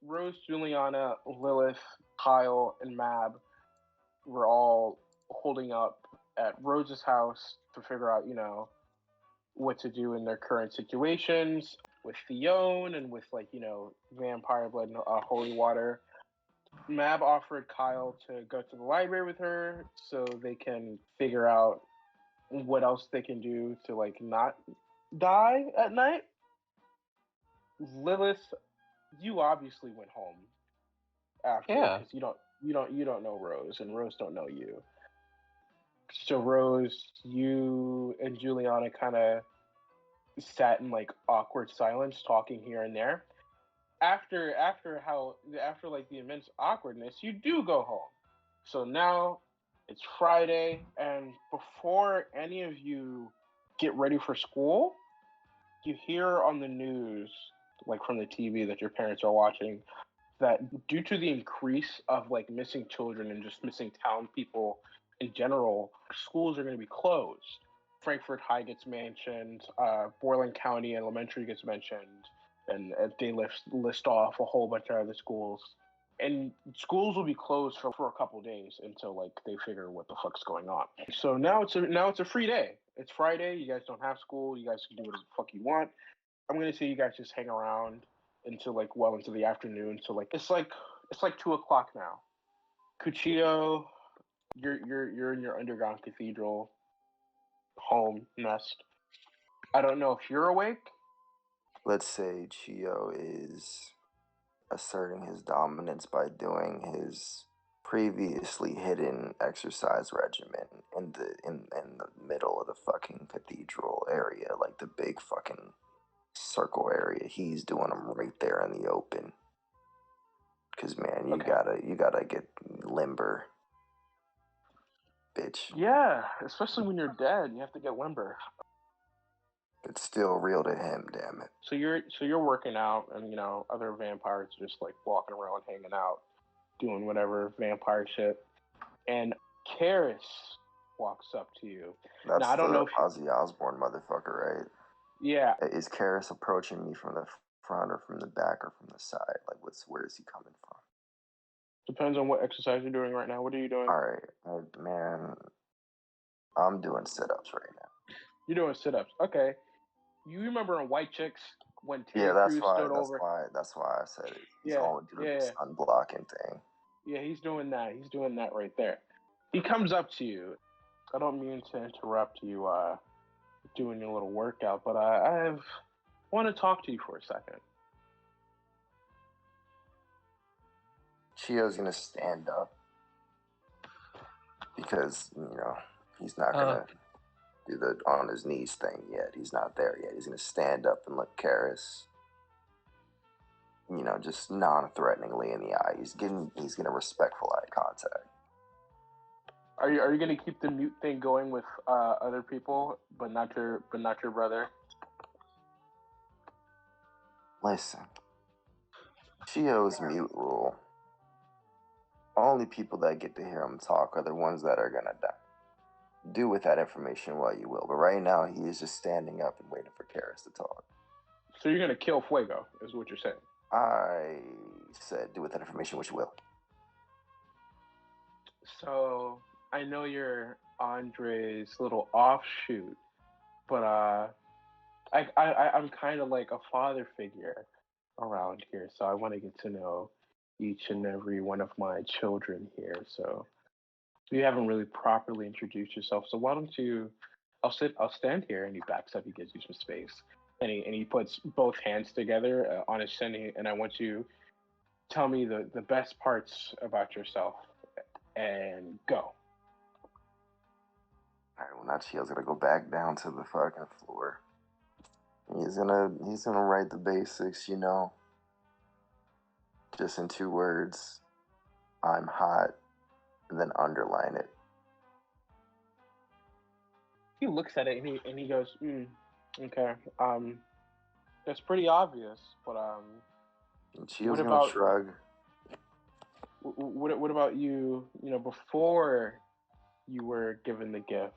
Rose, Juliana, Lilith, Kyle, and Mab were all holding up at Rose's house to figure out, what to do in their current situations with Theon and with vampire blood and holy water. Mab offered Kyle to go to the library with her so they can figure out what else they can do to not die at night. Lilith, you obviously went home after Yeah. because you don't know Rose and Rose don't know you. So Rose, you and Juliana kind of sat in awkward silence, talking here and there. After the immense awkwardness, you do go home. So now it's Friday, and before any of you get ready for school, you hear on the news, from the TV that your parents are watching, that due to the increase of missing children and just missing town people in general, schools are going to be closed. Frankfurt High gets mentioned, Borland County Elementary gets mentioned, and they list off a whole bunch of other schools. And schools will be closed for a couple days until they figure what the fuck's going on. So now it's a free day. It's Friday. You guys don't have school. You guys can do whatever the fuck you want. I'm gonna say you guys just hang around until well into the afternoon. So it's like 2 o'clock now. Cuchillo, you're in your underground cathedral home nest. I don't know if you're awake. Let's say Chio is asserting his dominance by doing his previously hidden exercise regimen in the middle of the fucking cathedral area, like the big fucking circle area. He's doing them right there in the open. Cause man, Okay. you gotta get limber, bitch. Yeah, especially when you're dead, you have to get limber. It's still real to him, damn it. So you're working out, and other vampires just walking around, hanging out, doing whatever vampire shit. And Karis walks up to you. That's now I don't the know if Ozzy Osbourne motherfucker, right? yeah. Is Karis approaching me from the front or from the back or from the side? Like, where is he coming from? Depends on what exercise you're doing right now. What are you doing? All right, man. I'm doing sit-ups right now. You're doing sit-ups. Okay. You remember in White Chicks when Terry Yeah, that's Crews why. stood over? That's why I said it. He's Yeah, only doing yeah, the sun blocking thing. yeah. He's doing that. He's doing that right there. He comes up to you. I don't mean to interrupt you doing your little workout, but I want to talk to you for a second. Chio's gonna stand up because he's not gonna do the on his knees thing yet. He's not there yet. He's gonna stand up and look Karis, just non-threateningly in the eye. He's gonna respectful eye contact. Are you gonna keep the mute thing going with other people, but not your brother? Listen, Chio's mute rule. Only people that get to hear him talk are the ones that are gonna die. Do with that information what you will, but right now he is just standing up and waiting for Karis to talk. So you're gonna kill Fuego, is what you're saying? I said, do with that information what you will. So I know you're Andre's little offshoot, but I'm kind of like a father figure around here, so I want to get to know each and every one of my children here. So you haven't really properly introduced yourself. So why don't you? I'll stand here, and he backs up. He gives you some space, and he puts both hands together on his chin, and I want you to tell me the best parts about yourself, and go. Alright, well now Chio's gonna go back down to the fucking floor. He's gonna write the basics, just in 2 words. I'm hot, and then underline it. He looks at it and he goes, okay, that's pretty obvious, but And Chio's gonna shrug. What about you? Before you were given the gift,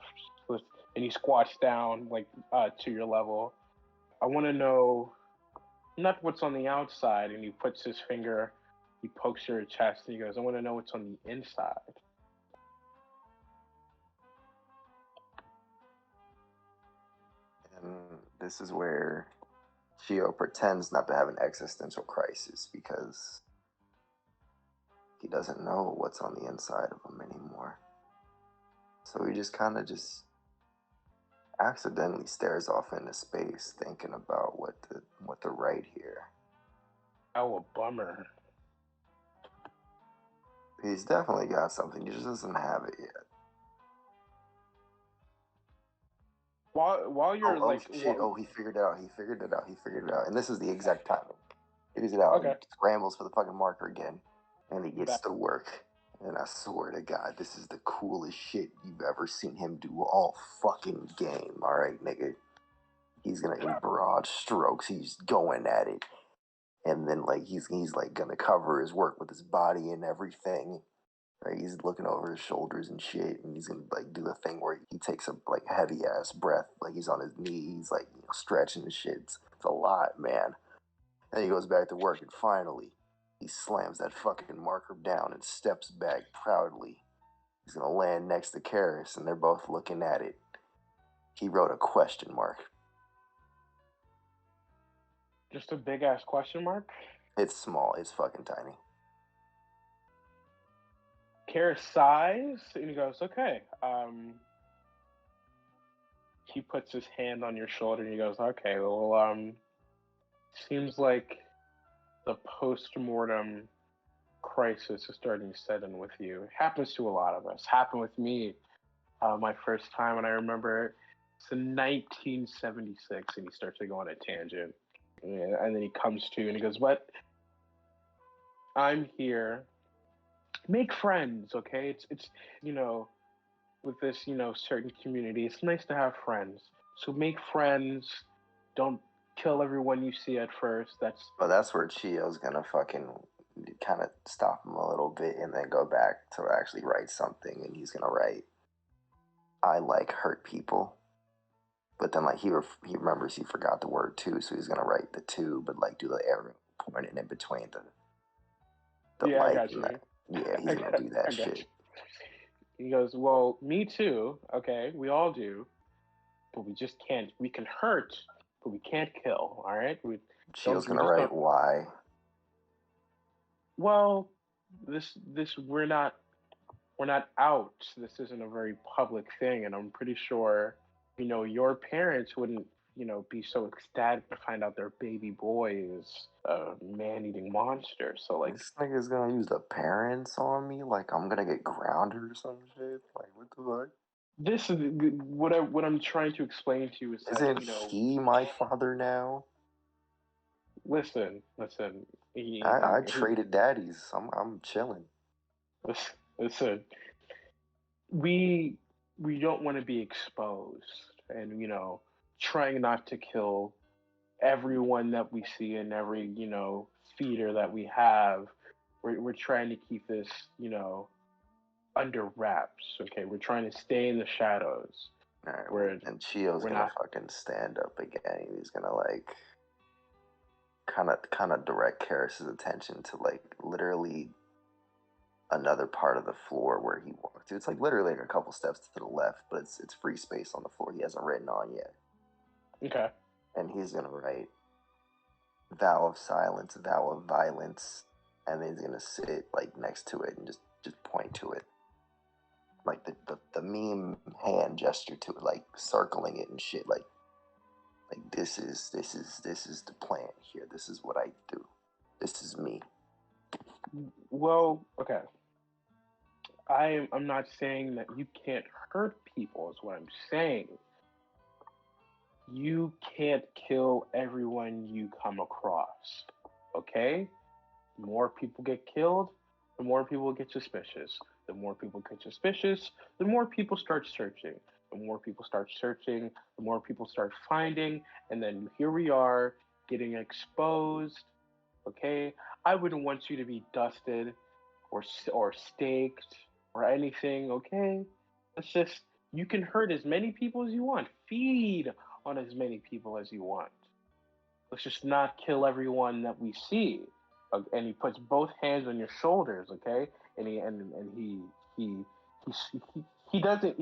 and he squats down to your level. I want to know, not what's on the outside. And he puts his finger, he pokes your chest, and he goes, I want to know what's on the inside. And this is where Shio pretends not to have an existential crisis because he doesn't know what's on the inside of him anymore. So he just kind of just accidentally stares off into space, thinking about what to write here. Oh, a bummer. He's definitely got something. He just doesn't have it yet. While you're Oh like, shit! Oh, he figured it out. He figured it out. He figured it out. And this is the exact timing. Figures it out. He okay, scrambles for the fucking marker again, and he gets that to work. And I swear to God, this is the coolest shit you've ever seen him do all fucking game. All right, nigga. He's gonna in broad strokes. He's going at it, and then like he's like gonna cover his work with his body and everything. Right? He's looking over his shoulders and shit, and he's gonna like do the thing where he takes a like heavy ass breath, like he's on his knees, like stretching and shit. It's a lot, man. And he goes back to work, and finally, he slams that fucking marker down and steps back proudly. He's gonna land next to Karis, and they're both looking at it. He wrote a question mark. just a big ass question mark. It's small. It's fucking tiny. Kara sighs and he goes, okay. He puts his hand on your shoulder and he goes, okay, well, seems like the post-mortem crisis is starting to set in with you. It happens to a lot of us. Happened with me my first time, and I remember it's in 1976, and he starts to go on a tangent. And then he comes to and he goes, what? I'm here. Make friends, okay? It's you know, with this, certain community, it's nice to have friends. So make friends. Don't kill everyone you see at first. But that's where Chio's gonna fucking kind of stop him a little bit and then go back to actually write something. And he's gonna write, "I like hurt people." But then like he remembers he forgot the word two, so he's gonna write the two, but like do the arrow pointing in between the yeah, I like got and you. that. Yeah, he's I gonna got, do that I got you. shit. He goes, well, me too. Okay, we all do, but we just can't. We can hurt, but we can't kill. All right, we Chio's don't. We gonna just write don't. why. Well, this we're not out. This isn't a very public thing, and I'm pretty sure, your parents wouldn't, be so ecstatic to find out their baby boy is a man-eating monster. So, like, This nigga's gonna use the parents on me, like I'm gonna get grounded or some shit. Like what the fuck? this is what I'm trying to explain to you is that, Isn't he my father now? listen, I he, traded daddies. I'm chilling. listen. We don't want to be exposed, and trying not to kill everyone that we see and every feeder that we have. We're trying to keep this under wraps. Okay, we're trying to stay in the shadows. All right, well, We're and Chio's we're gonna not. fucking stand up again. He's gonna like kind of direct Karis's attention to like literally another part of the floor where he walked to. It's like literally like a couple steps to the left, but it's free space on the floor he hasn't written on yet. Okay. And he's gonna write vow of silence, vow of violence, and then he's gonna sit like next to it and just point to it. Like the meme hand gesture to it, like circling it and shit, like this is the plan here. This is what I do. This is me. Well, okay. I'm not saying that you can't hurt people. Is what I'm saying. You can't kill everyone you come across. Okay? The more people get killed, the more people get suspicious. The more people get suspicious, the more people start searching. The more people start searching, the more people start finding, and then here we are getting exposed. Okay, I wouldn't want you to be dusted or staked or anything. Okay, it's just you can hurt as many people as you want. Feed on as many people as you want. let's just not kill everyone that we see. And he puts both hands on your shoulders, okay? And he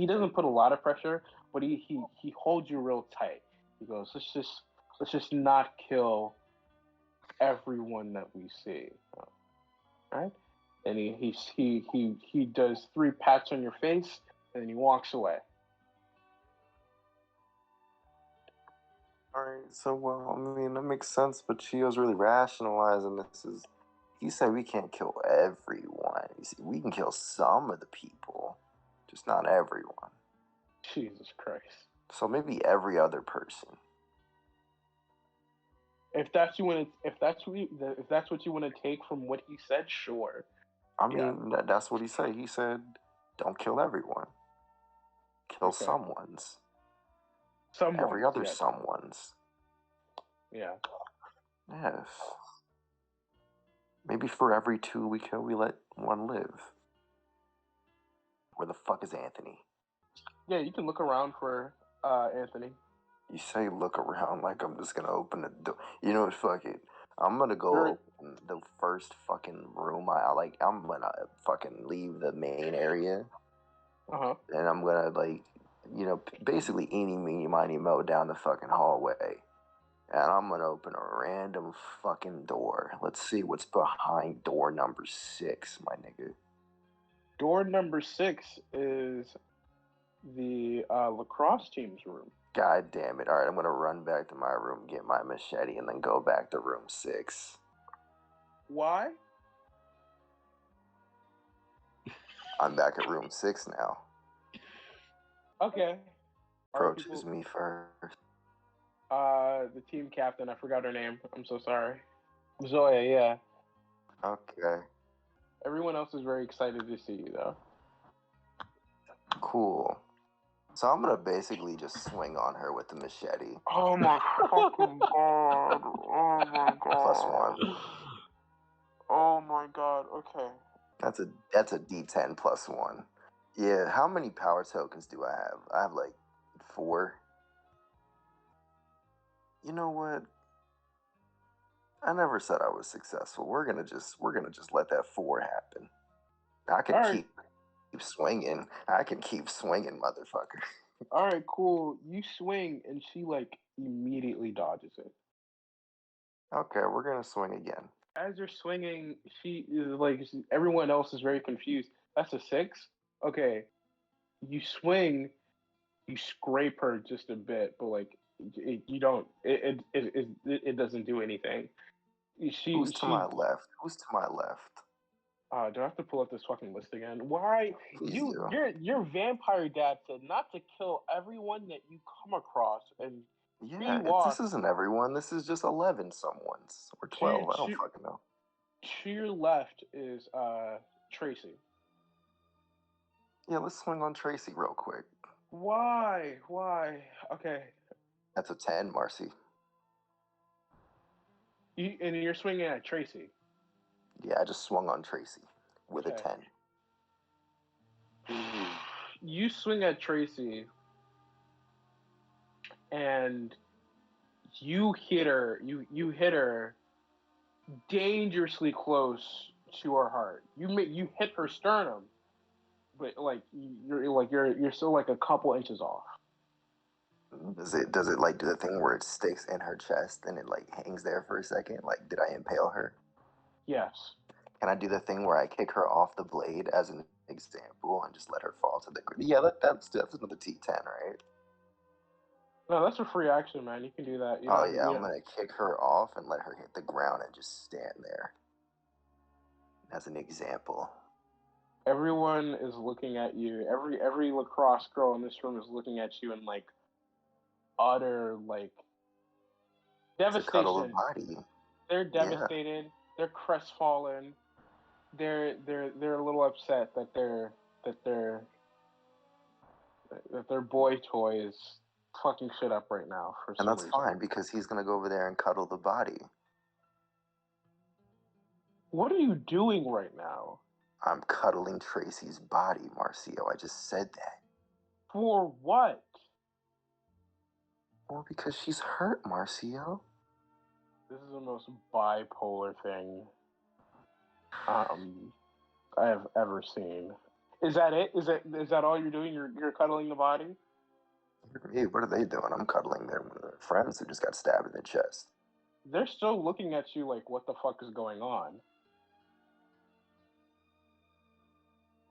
doesn't put a lot of pressure, but he holds you real tight. He goes, let's just not kill everyone that we see, right? And he does 3 pats on your face, and then he walks away. All right, so well, I mean that makes sense, but Chio's really rationalizing this is. He said we can't kill everyone. You see, we can kill some of the people, just not everyone. Jesus Christ. So maybe every other person. If that's what you want to take from what he said, sure. I mean, that's what he said. He said, "Don't kill everyone. Kill Okay. someone's. Someone. Every other Yes. someone's." Yeah. Yes. Maybe for every 2 we kill, we let one live. Where the fuck is Anthony? Yeah, you can look around for Anthony. You say look around like I'm just gonna open the door. You know what? Fuck it. I'm gonna go open the first fucking room I like. I'm gonna fucking leave the main area. And I'm gonna basically eeny meeny miny moe down the fucking hallway. And I'm gonna open a random fucking door. Let's see what's behind door number 6, my nigga. Door number 6 is the lacrosse team's room. God damn it. Alright, I'm gonna run back to my room, get my machete, and then go back to room 6. Why? I'm back at room 6 now. Okay. Approaches me first. The team captain, I forgot her name. I'm so sorry. Zoya, yeah. Okay. Everyone else is very excited to see you, though. Cool. So I'm gonna basically just swing on her with the machete. Oh my fucking god. Oh my god. +1. Oh my god. Okay. That's a D10 +1. Yeah, how many power tokens do I have? I have like 4. You know what? I never said I was successful. We're gonna just let that 4 happen. I can keep swinging. I can keep swinging, motherfucker. All right, cool. You swing, and she like immediately dodges it. Okay, we're gonna swing again. As you're swinging, she is like everyone else is very confused. That's a 6. Okay, you swing, you scrape her just a bit, but like you don't. It doesn't do anything. Who's to my left? Who's to my left? Do I have to pull up this fucking list again? Why? Please do. Your vampire dad said not to kill everyone that you come across, and Yeah, this isn't everyone. This is just 11 someone's or 12. I don't fucking know. To your left is Tracy. Yeah, let's swing on Tracy real quick. Why? Okay. That's a 10, Marcy. And you're swinging at Tracy. Yeah, I just swung on Tracy with a 10. You swing at Tracy, and you hit her. You hit her dangerously close to her heart. You hit her sternum, but you're still like a couple inches off. Does it like do the thing where it sticks in her chest and it like hangs there for a second? Like, did I impale her? Yes. Can I do the thing where I kick her off the blade as an example and just let her fall to the ground? Yeah, that's another T10, right? No, that's a free action, man. You can do that. I'm gonna kick her off and let her hit the ground and just stand there. As an example. Everyone is looking at you. Every lacrosse girl in this room is looking at you in like utter like devastation. To cuddle the body. They're devastated. Yeah. They're crestfallen. They're a little upset that their boy toy is fucking shit up right now for some reason. And that's fine because he's gonna go over there and cuddle the body. What are you doing right now? I'm cuddling Tracy's body, Marcio. I just said that. For what? Well, because she's hurt, Marcio. This is the most bipolar thing um I have ever seen. Is that it? Is that all you're doing? You're cuddling the body? Hey, what are they doing? I'm cuddling their friends who just got stabbed in the chest. They're still looking at you like, what the fuck is going on?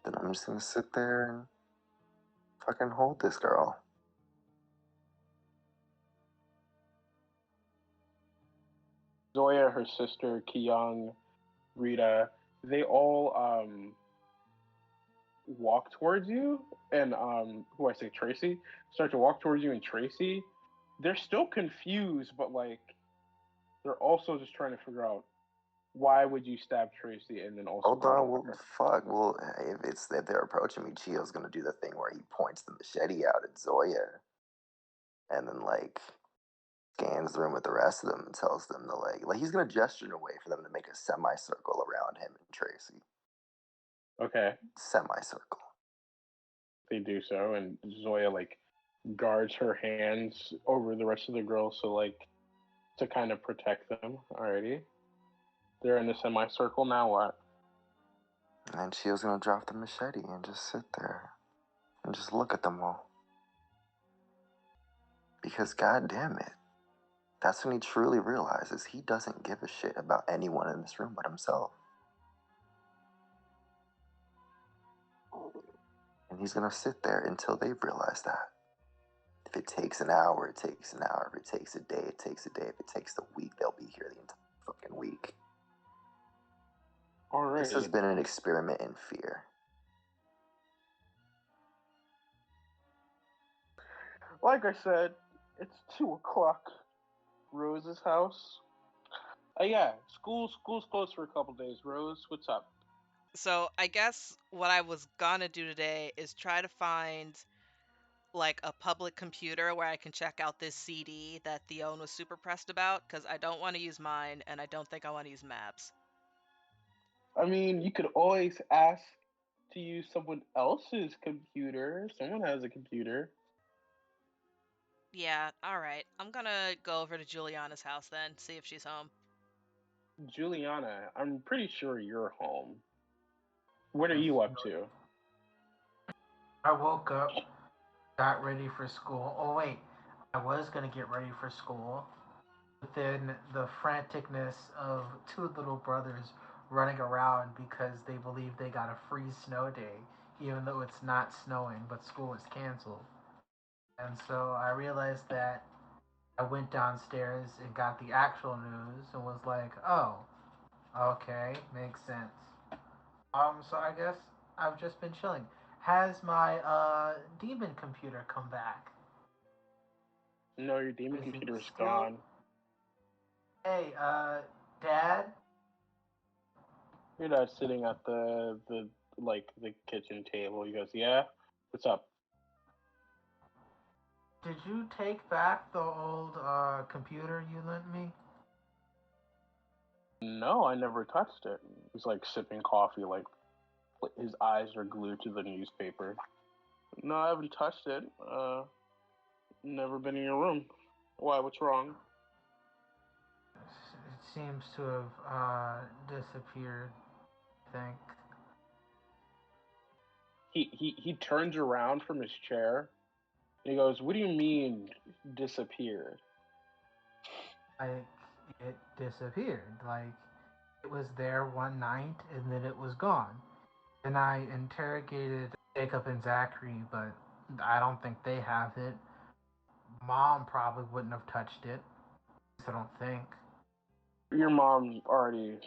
Then I'm just gonna sit there and fucking hold this girl. Zoya, her sister, Kyung, Rita, they all walk towards you, and who I say Tracy start to walk towards you, and Tracy, they're still confused, but like they're also just trying to figure out why would you stab Tracy and then also Hold go to on, well, her. fuck. Well, if they're approaching me, Chio's gonna do the thing where he points the machete out at Zoya, and then like scans the room with the rest of them and tells them to like he's gonna gesture in a way for them to make a semicircle around him and Tracy. Okay, Semicircle. they do so, and Zoya like guards her hands over the rest of the girls, so like to kind of protect them. Alrighty, they're in the semicircle now. What? And then Chio's gonna drop the machete and just sit there and just look at them all. Because god damn it, that's when he truly realizes he doesn't give a shit about anyone in this room but himself. And he's gonna sit there until they realize that. If it takes an hour, it takes an hour. If it takes a day, it takes a day. If it takes a week, they'll be here the entire fucking week. This has Alrighty. been an experiment in fear. Like I said, it's 2 o'clock. Rose's house. Yeah, school's closed for a couple days. Rose, what's up? So I guess what I was gonna do today is try to find like a public computer where I can check out this CD that Theon was super pressed about because I don't want to use mine and I don't think I want to use maps. I mean, you could always ask to use someone else's computer. Someone has a computer. Yeah, all right. I'm gonna go over to Juliana's house then, see if she's home. Juliana, I'm pretty sure you're home. What are Yes. you up to? I woke up, got ready for school. Oh wait, I was gonna get ready for school. But then the franticness of two little brothers running around because they believe they got a free snow day, even though it's not snowing, but school is canceled. And so I realized that I went downstairs and got the actual news and was like, oh, okay, makes sense. So I guess I've just been chilling. Has my demon computer come back? No, your demon Is it computer is still? gone. Hey, Dad. Your dad's sitting at the kitchen table. He goes, "Yeah, what's up?" Did you take back the old computer you lent me? No, I never touched it. He's like sipping coffee, like his eyes are glued to the newspaper. No, I haven't touched it. Never been in your room. Why? What's wrong? It seems to have disappeared. I think. He turns around from his chair and he goes, "What do you mean disappeared?" Like it disappeared. Like it was there one night and then it was gone. And I interrogated Jacob and Zachary, but I don't think they have it. Mom probably wouldn't have touched it. I don't think. Your mom already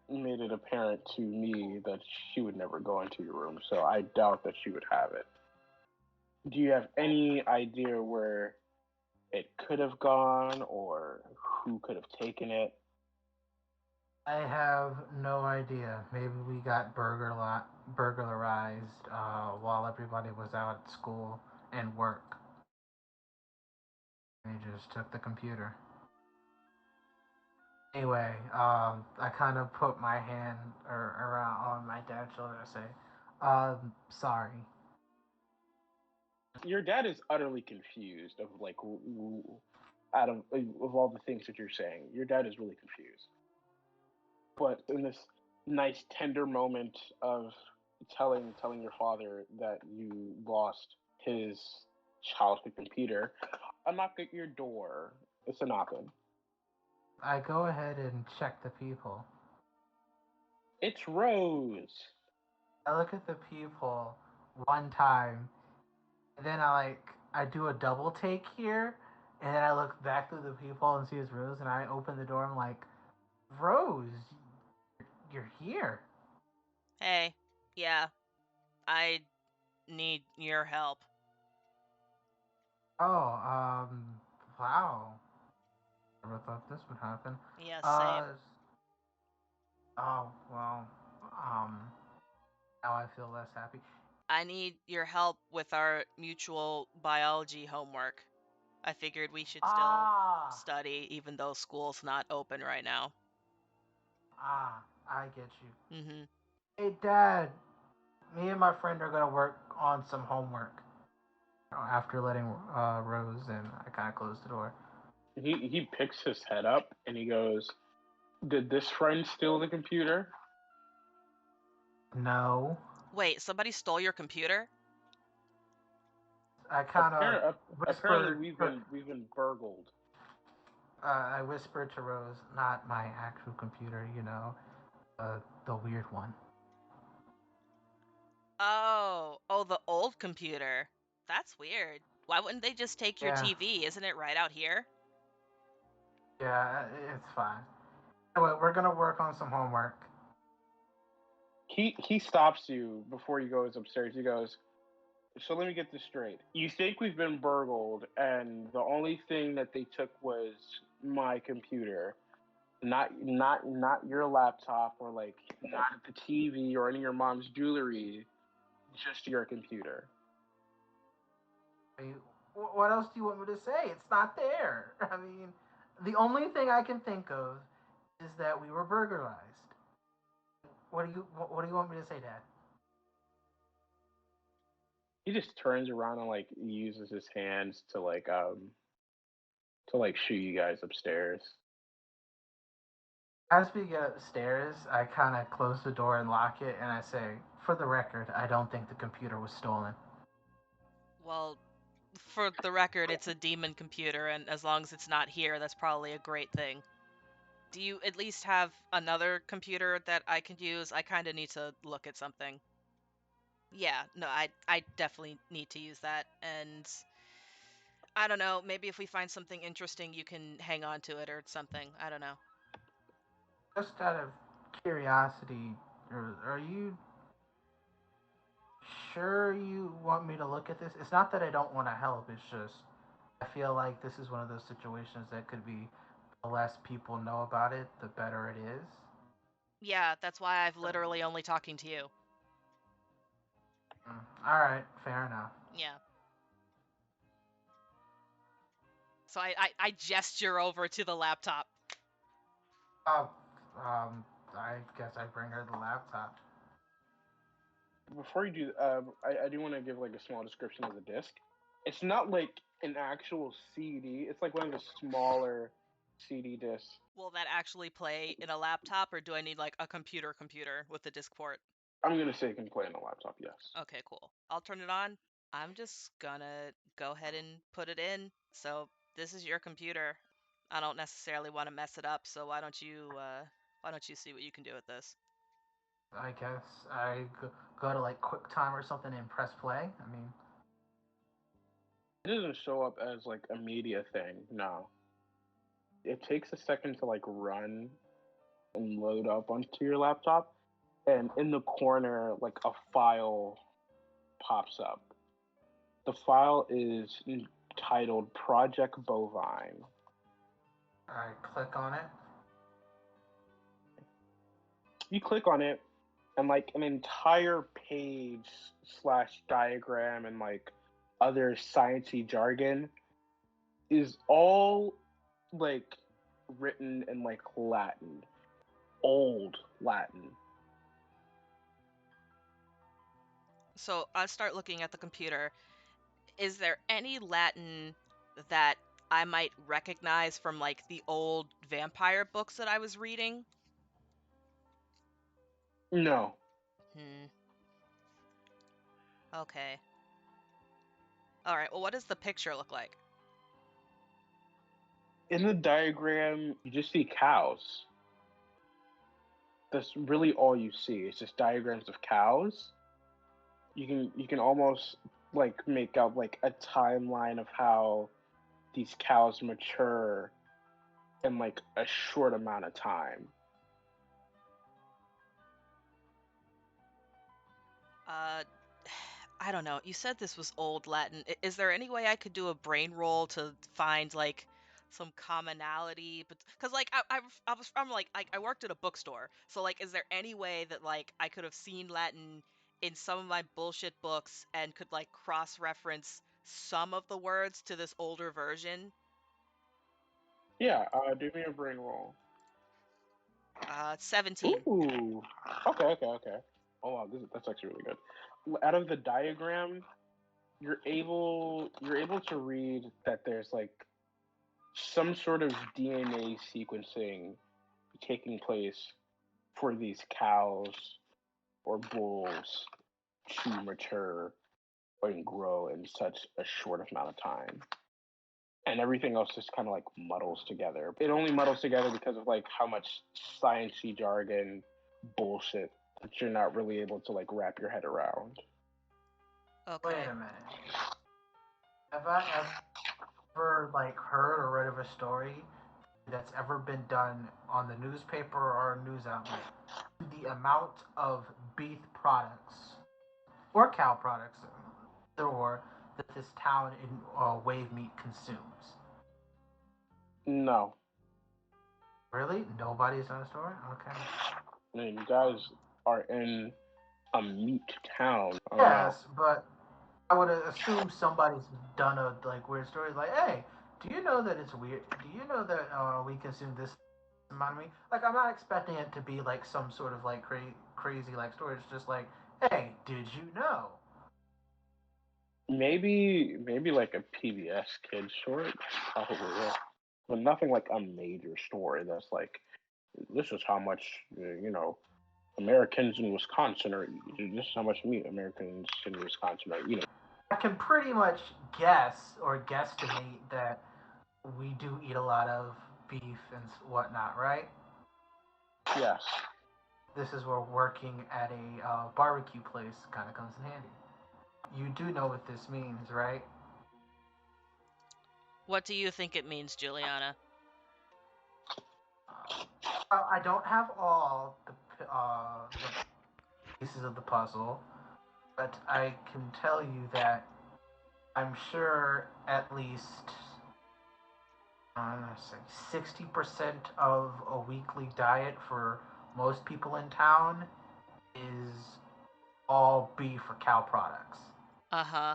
made it apparent to me that she would never go into your room, so I doubt that she would have it. Do you have any idea where it could have gone or who could have taken it? I have no idea. Maybe we got burglarized while everybody was out at school and work. They just took the computer. Anyway, I kind of put my hand around on my dad's shoulder and say, sorry. Your dad is utterly confused of like out of all the things that you're saying. Your dad is really confused. But in this nice tender moment of telling your father that you lost his childhood computer, a knock at your door. It's a knocking. I go ahead and check the people. It's Rose. I look at the people one time, and then I do a double take here, and then I look back through the people and see it's Rose, and I open the door. I'm like, Rose, you're here. Hey, yeah, I need your help. Oh, wow. Never thought this would happen. Yeah, Uh, same. oh well. Um, now I feel less happy. I need your help with our mutual biology homework. I figured we should still Ah, study even though school's not open right now. I get you. Mm-hmm. Hey, Dad, me and my friend are gonna work on some homework. After letting Rose in, I kind of closed the door. He picks his head up and he goes, "Did this friend steal the computer?" No, Wait, somebody stole your computer? I kind of Apparently, whispered. we've been burgled. I whispered to Rose, not my actual computer, the weird one. Oh, the old computer. That's weird. Why wouldn't they just take your Yeah, TV? Isn't it right out here? yeah, it's fine. Anyway, we're gonna work on some homework. He stops you before he goes upstairs. He goes, "So let me get this straight. You think we've been burgled, and the only thing that they took was my computer, not your laptop or like not the TV or any of your mom's jewelry, just your computer." What else do you want me to say? It's not there. I mean, the only thing I can think of is that we were burglarized. What do you want me to say, Dad? He just turns around and like uses his hands to shoo you guys upstairs. As we get upstairs, I kind of close the door and lock it, and I say, for the record, I don't think the computer was stolen. Well, for the record, it's a demon computer, and as long as it's not here, that's probably a great thing. Do you at least have another computer that I can use? I kind of need to look at something. Yeah, no, I definitely need to use that. And I don't know, maybe if we find something interesting, you can hang on to it or something. I don't know. Just out of curiosity, are you sure you want me to look at this? It's not that I don't want to help, it's just I feel like this is one of those situations that could be the less people know about it, the better it is. Yeah, that's why I've literally only talking to you. All right, fair enough. Yeah. So I gesture over to the laptop. Uh, um, I guess I bring her the laptop. Before you do, I do want to give like a small description of the disc. It's not like an actual CD. It's like one of the smaller CD discs. Will that actually play in a laptop, or do I need like a computer with the disc port? I'm gonna say it can play on a laptop. Yes. Okay, cool. I'll turn it on. I'm just gonna go ahead and put it in. So this is your computer. I don't necessarily want to mess it up, so why don't you see what you can do with this? I guess go to like QuickTime or something and press play. I mean, It doesn't show up as like a media thing. No. It takes a second to like run and load up onto your laptop, and in the corner, like a file pops up. The file is titled Project Bovine. I click on it. You click on it, and like an entire page slash diagram and like other sciencey jargon is all like written in like Latin, old Latin. So I start looking at the computer. Is there any Latin that I might recognize from like the old vampire books that I was reading? No. Hmm. Okay. All right. Well, what does the picture look like? In the diagram, you just see cows. That's really all you see. It's just diagrams of cows. You can almost like make out like a timeline of how these cows mature in like a short amount of time. Uh, I don't know. You said this was old Latin. Is there any way I could do a brain roll to find like some commonality? But because like I'm like I worked at a bookstore, so like, is there any way that like I could have seen Latin in some of my bullshit books and could like cross-reference some of the words to this older version? Yeah, do me a brain roll. 17. Ooh. Okay. Oh wow, that's actually really good. Out of the diagram, you're able to read that there's like some sort of DNA sequencing taking place for these cows or bulls to mature and grow in such a short amount of time. And everything else just kind of like muddles together. It only muddles together because of like how much sciencey jargon bullshit that you're not really able to like wrap your head around. Wait Okay. a minute. Have I ever like heard or read of a story that's ever been done on the newspaper or a news outlet? The amount of beef products or cow products, or that this town in Wave Meat consumes. No. Really? Nobody's done a story? Okay. I mean, you guys are in a meat town. I don't know. Yes, but I would assume somebody's done a like weird story. Like, hey, do you know that it's weird? Do you know that we consume this amount of meat? Like, I'm not expecting it to be like some sort of like crazy like story. It's just like, hey, did you know? Maybe like a PBS kid short, probably it. But nothing like a major story that's like this is how much Americans in Wisconsin are eating. This is how much meat Americans in Wisconsin are eating. I can pretty much guess or guesstimate that we do eat a lot of beef and whatnot, right? Yes, This is where working at a barbecue place kind of comes in handy. You do know what this means, right? What do you think it means, Juliana? I don't have all the pieces of the puzzle, but I can tell you that I'm sure at least 60% of a weekly diet for most people in town is all beef or cow products. Uh-huh.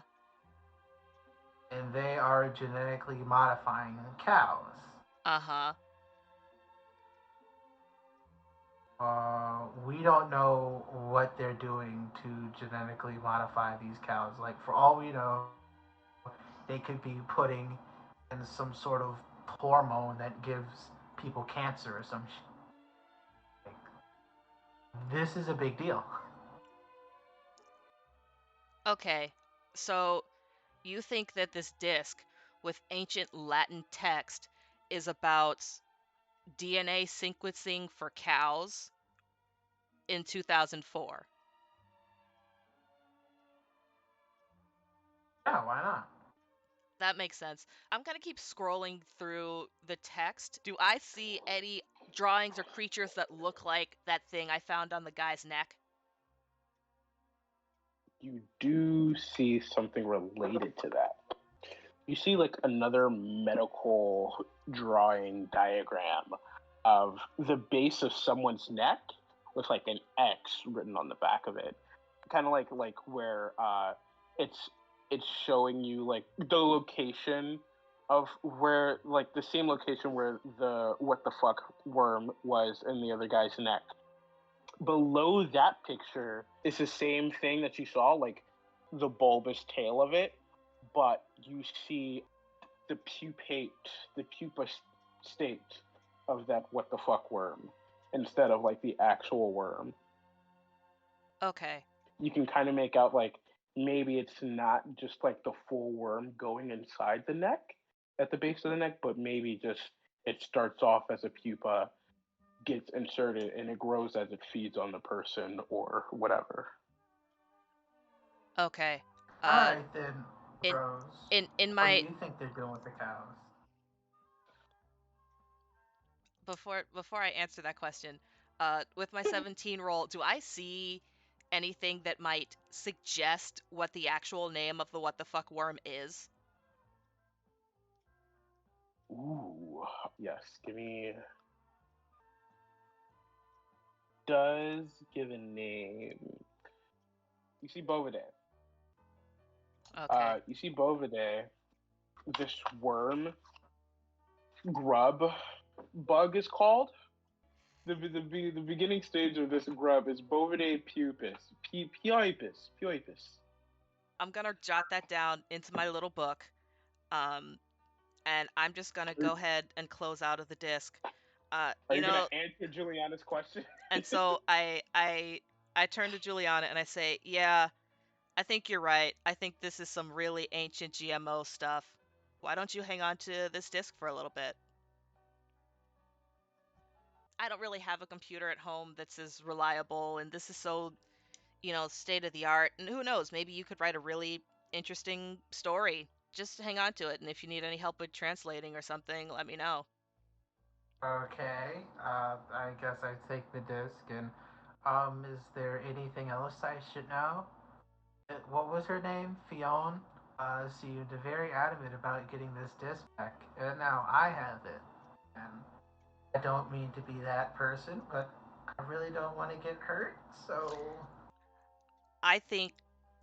And they are genetically modifying cows. Uh-huh. We don't know what they're doing to genetically modify these cows. Like, for all we know, they could be putting in some sort of hormone that gives people cancer or some shit. This is a big deal. Okay. So you think that this disc with ancient Latin text is about DNA sequencing for cows in 2004? Yeah, why not? That makes sense. I'm gonna keep scrolling through the text. Do I see any drawings or creatures that look like that thing I found on the guy's neck? you do see something related to that. You see like another medical drawing diagram of the base of someone's neck with like an X written on the back of it, kind of like where it's it's showing you like the location of where like the same location where the what the fuck worm was in the other guy's neck. Below that picture is the same thing that you saw, like the bulbous tail of it, but you see the pupa state of that what the fuck worm instead of like the actual worm. Okay. You can kind of make out like maybe it's not just like the full worm going inside the neck at the base of the neck, but maybe just it starts off as a pupa, gets inserted, and it grows as it feeds on the person or whatever. Okay. All right then, in Rose. in What do my you think they're doing with the cows? before I answer that question, with my 17 roll, do I see anything that might suggest what the actual name of the what the fuck worm is? Ooh, yes. Does give a name. You see Bovidae. Okay. You see Bovidae. This worm, grub, bug is called. The beginning stage of this grub is Bovidae pupus. Pioipus. I'm gonna jot that down into my little book. And I'm just gonna go ahead and close out of the disc. Are You you gonna know, answer Juliana's question? and so I turn to Juliana and I say, "Yeah, I think you're right. I think this is some really ancient GMO stuff. Why don't you hang on to this disc for a little bit?" I don't really have a computer at home that's as reliable, and this is so, state of the art. And who knows, maybe you could write a really interesting story. Just hang on to it, and if you need any help with translating or something, let me know. Okay, I guess I take the disc and is there anything else I should know? What was her name? Fionn? Seemed very adamant about getting this disc back, and now I have it. And I don't mean to be that person, but I really don't want to get hurt, so. I think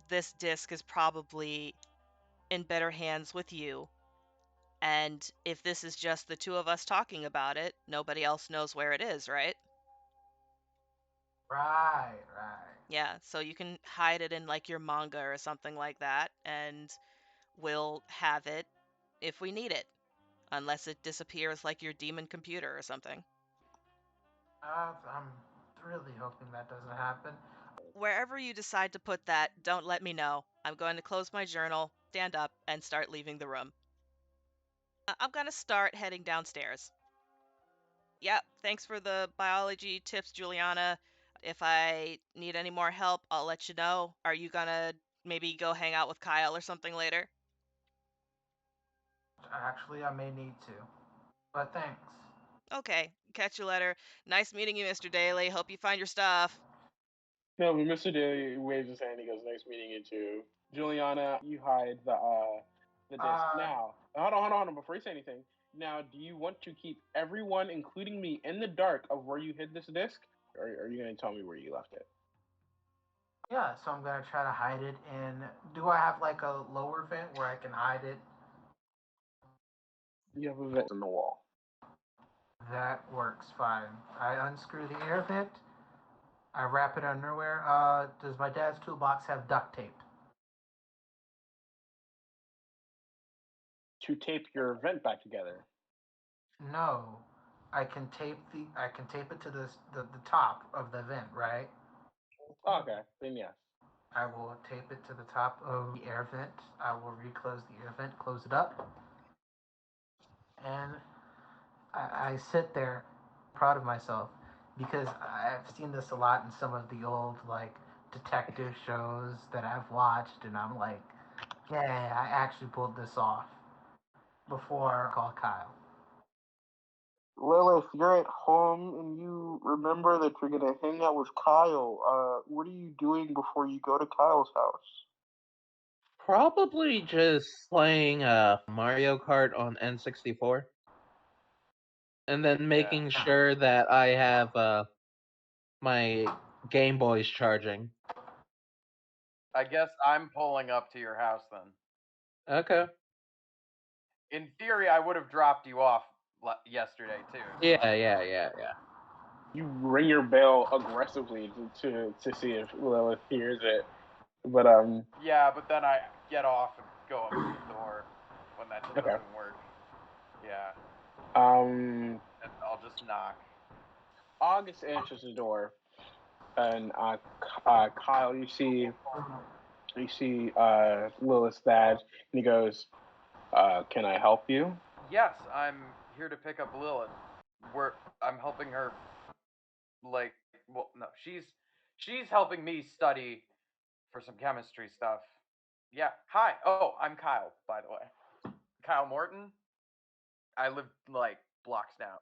this disc is probably in better hands with you. And if this is just the two of us talking about it, nobody else knows where it is, right? Right, right. Yeah, so you can hide it in like your manga or something like that, and we'll have it if we need it, unless it disappears like your demon computer or something. I'm really hoping that doesn't happen. Wherever you decide to put that, don't let me know. I'm going to close my journal, stand up, and start leaving the room. I'm going to start heading downstairs. Yep, thanks for the biology tips, Juliana. If I need any more help, I'll let you know. Are you gonna maybe go hang out with Kyle or something later? Actually, I may need to, but thanks. Okay, catch you later. Nice meeting you, Mr. Daly. Hope you find your stuff. No, but Mr. Daly waves his hand. He goes, "Nice meeting you too." Juliana, you hide the disc. Uh, Now, hold on. Before you say anything, now, do you want to keep everyone, including me, in the dark of where you hid this disc, or are you going to tell me where you left it? yeah, so I'm gonna try to hide it in. Do I have like a lower vent where I can hide it? You have a vent in the wall. That works fine. I unscrew the air vent. I wrap it underwear. Does my dad's toolbox have duct tape? To tape your vent back together. No. I can tape it to the top of the vent, right? Oh, okay, then yes. I will tape it to the top of the air vent. I will reclose the air vent, close it up, and I sit there proud of myself because I've seen this a lot in some of the old like detective shows that I've watched, and I'm like, yeah, I actually pulled this off before I called Kyle. Lilith, you're at home and you remember that you're gonna hang out with Kyle. What are you doing before you go to Kyle's house? Probably just playing Mario Kart on N64. And then making sure that I have my Game Boys charging. I guess I'm pulling up to your house then. Okay. In theory, I would have dropped you off yesterday too. So. Yeah. You ring your bell aggressively to see if Lilith hears it. But Yeah, but then I get off and go up to the door when that Okay. doesn't work. Yeah. I'll just knock. August answers the door, and Kyle, you see Lilith's dad, and he goes, "Can I help you?" Yes, I'm here to pick up Lilith. I'm helping her. Like, well, no, she's helping me study for some chemistry stuff. Yeah. Hi. Oh, I'm Kyle, by the way. Kyle Morton. I live like blocks down.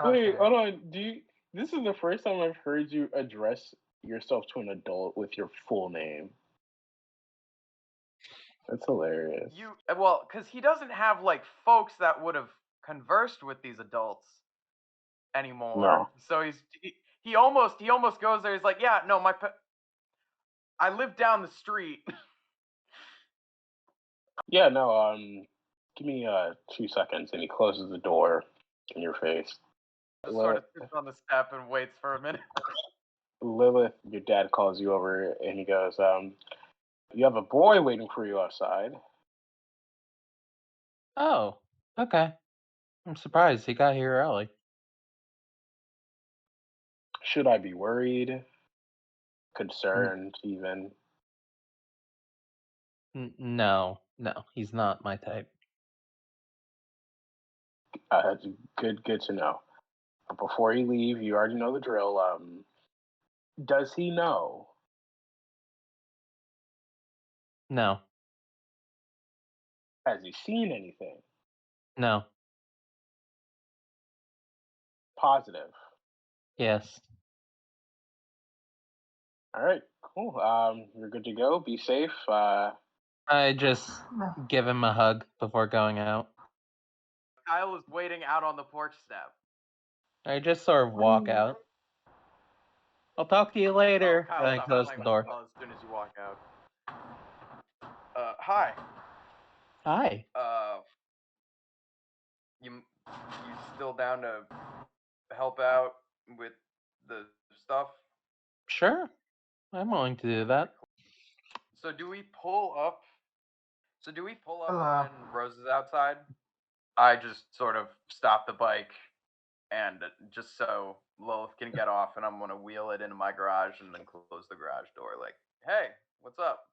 Wait, Okay. hold on. This is the first time I've heard you address yourself to an adult with your full name. That's hilarious. Because he doesn't have like folks that would have conversed with these adults anymore. No. So he almost goes there. He's like, yeah, no, I live down the street. Yeah, no. Give me 2 seconds, and he closes the door in your face. Just sort of sits on the step and waits for a minute. Lilith, your dad calls you over, and he goes, "You have a boy waiting for you outside." Oh, okay. I'm surprised he got here early. Should I be worried? Concerned, even? No, he's not my type. That's good to know. But before you leave, you already know the drill. Does he know? No, Has he seen anything? no, Positive. yes. All right, cool. You're good to go. Be safe. I just give him a hug before going out. Kyle is waiting out on the porch step. I just sort of walk out. I'll talk to you later. Kyle And I stops close playing the with the door. ball as soon as you walk out. Hi. Hi. You still down to help out with the stuff? Sure, I'm willing to do that. So do we pull up? Hello. When Rose is outside? I just sort of stop the bike and just so Lilith can get off, and I'm gonna wheel it into my garage and then close the garage door. Like, hey, what's up?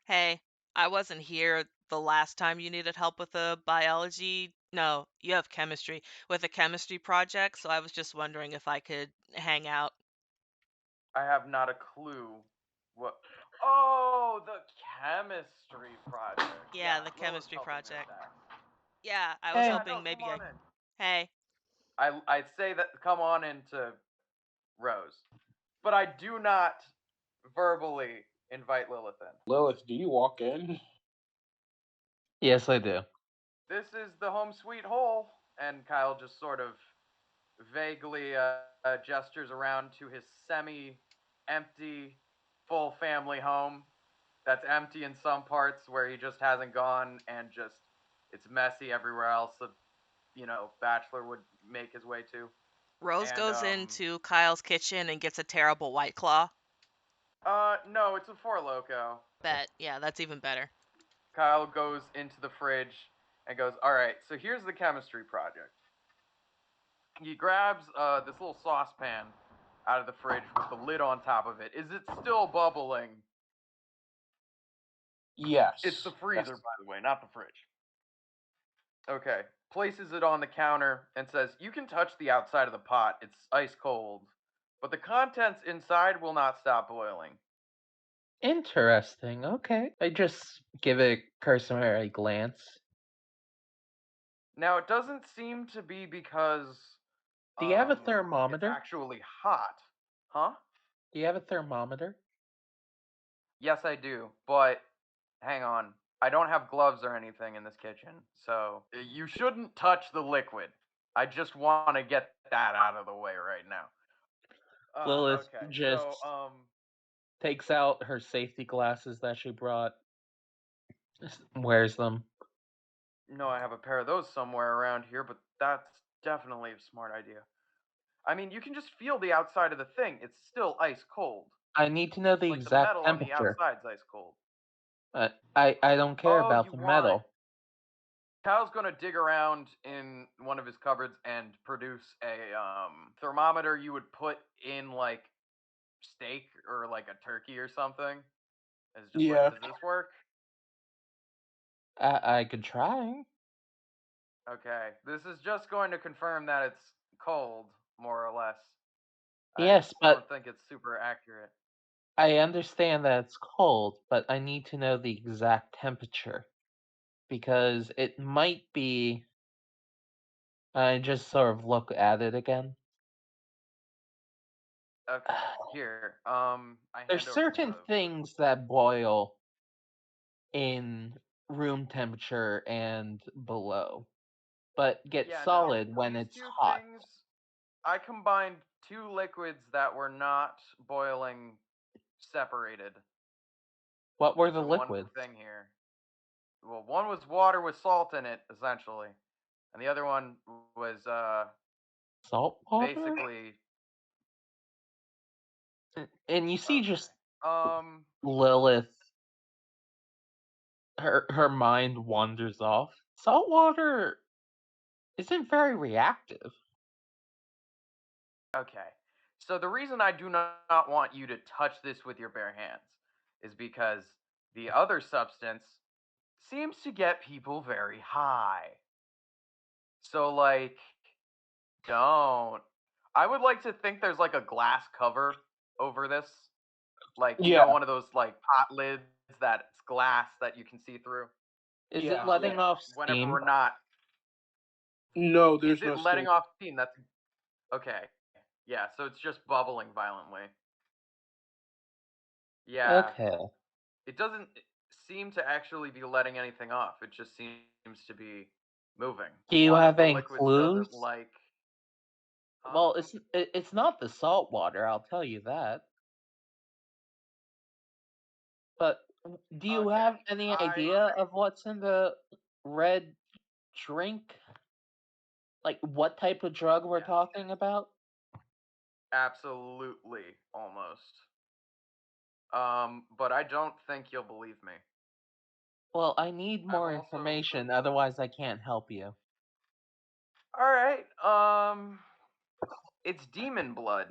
Hey, I wasn't here the last time you needed help with a biology. No, you have chemistry with a chemistry project, so I was just wondering if I could hang out. I have not a clue what. Oh, the chemistry project. Yeah, Yeah, the Lilith's chemistry helping with project. that. Yeah, I was Hey. Yeah, no, hoping come maybe on I. in. Hey, I'd say that come on into Rose, but I do not verbally invite Lilith in. Lilith, do you walk in? Yes, I do. This is the home sweet hole, and Kyle just sort of vaguely gestures around to his semi-empty, full family home. That's empty in some parts where he just hasn't gone, and just it's messy everywhere else. A bachelor would make his way to. Rose And goes into Kyle's kitchen and gets a terrible White Claw. no, it's a Four Loco. Bet. Yeah, that's even better. Kyle goes into the fridge and goes, "All right, so here's the chemistry project." He grabs this little saucepan out of the fridge with the lid on top of it. Is it still bubbling? Yes. It's the freezer, by the way, not the fridge. Okay. Places it on the counter and says, "You can touch the outside of the pot. It's ice cold. But the contents inside will not stop boiling." Interesting. Okay. I just give it a cursory glance. Now, it doesn't seem to be because Do you have a it's thermometer? actually hot. Huh? Do you have a thermometer? Yes, I do. But hang on. I don't have gloves or anything in this kitchen. So you shouldn't touch the liquid. I just want to get that out of the way right now. Lilith Okay. just So takes out her safety glasses that she brought, wears them. no, I have a pair of those somewhere around here, but that's definitely a smart idea. I mean, you can just feel the outside of the thing. It's still ice cold. I need to know the Like the exact metal on the temperature. outside's ice cold. I don't care Oh, about you the want metal. Kyle's gonna dig around in one of his cupboards and produce a thermometer you would put in like steak or like a turkey or something. It's just like, Yeah. does this work? I could try. Okay, this is just going to confirm that it's cold, more or less. I Yes, but don't think it's super accurate. I understand that it's cold, but I need to know the exact temperature because it might be. I just sort of look at it again. Okay, here. I There's hand over certain the. things that boil in room temperature and below, but get Yeah, no, solid when these it's two hot. things. I combined two liquids that were not boiling separated What were the into one liquids? thing here. Well, one was water with salt in it, essentially, and the other one was Salt water? basically And you see just okay. Lilith, her mind wanders off. Salt water isn't very reactive. Okay. So the reason I do not want you to touch this with your bare hands is because the other substance seems to get people very high. So like don't. I would like to think there's like a glass cover over this. Like, you know, Yeah. one of those like pot lids that's glass that you can see through. Is it Yeah. So letting off whenever steam? we're not, No, is there's it no letting steam. off steam? That's okay. Yeah, so it's just bubbling violently. Yeah, Okay. it doesn't seem to actually be letting anything off. It just seems to be moving. Do you One of have the any liquids doesn't clues? like. Huh? Well, it's not the salt water, I'll tell you that. But do you Okay. have any idea of what's in the red drink? Like what type of drug we're Yes. talking about? Absolutely, almost. But I don't think you'll believe me. Well, I need I've more also. information, otherwise I can't help you. All right. It's demon blood.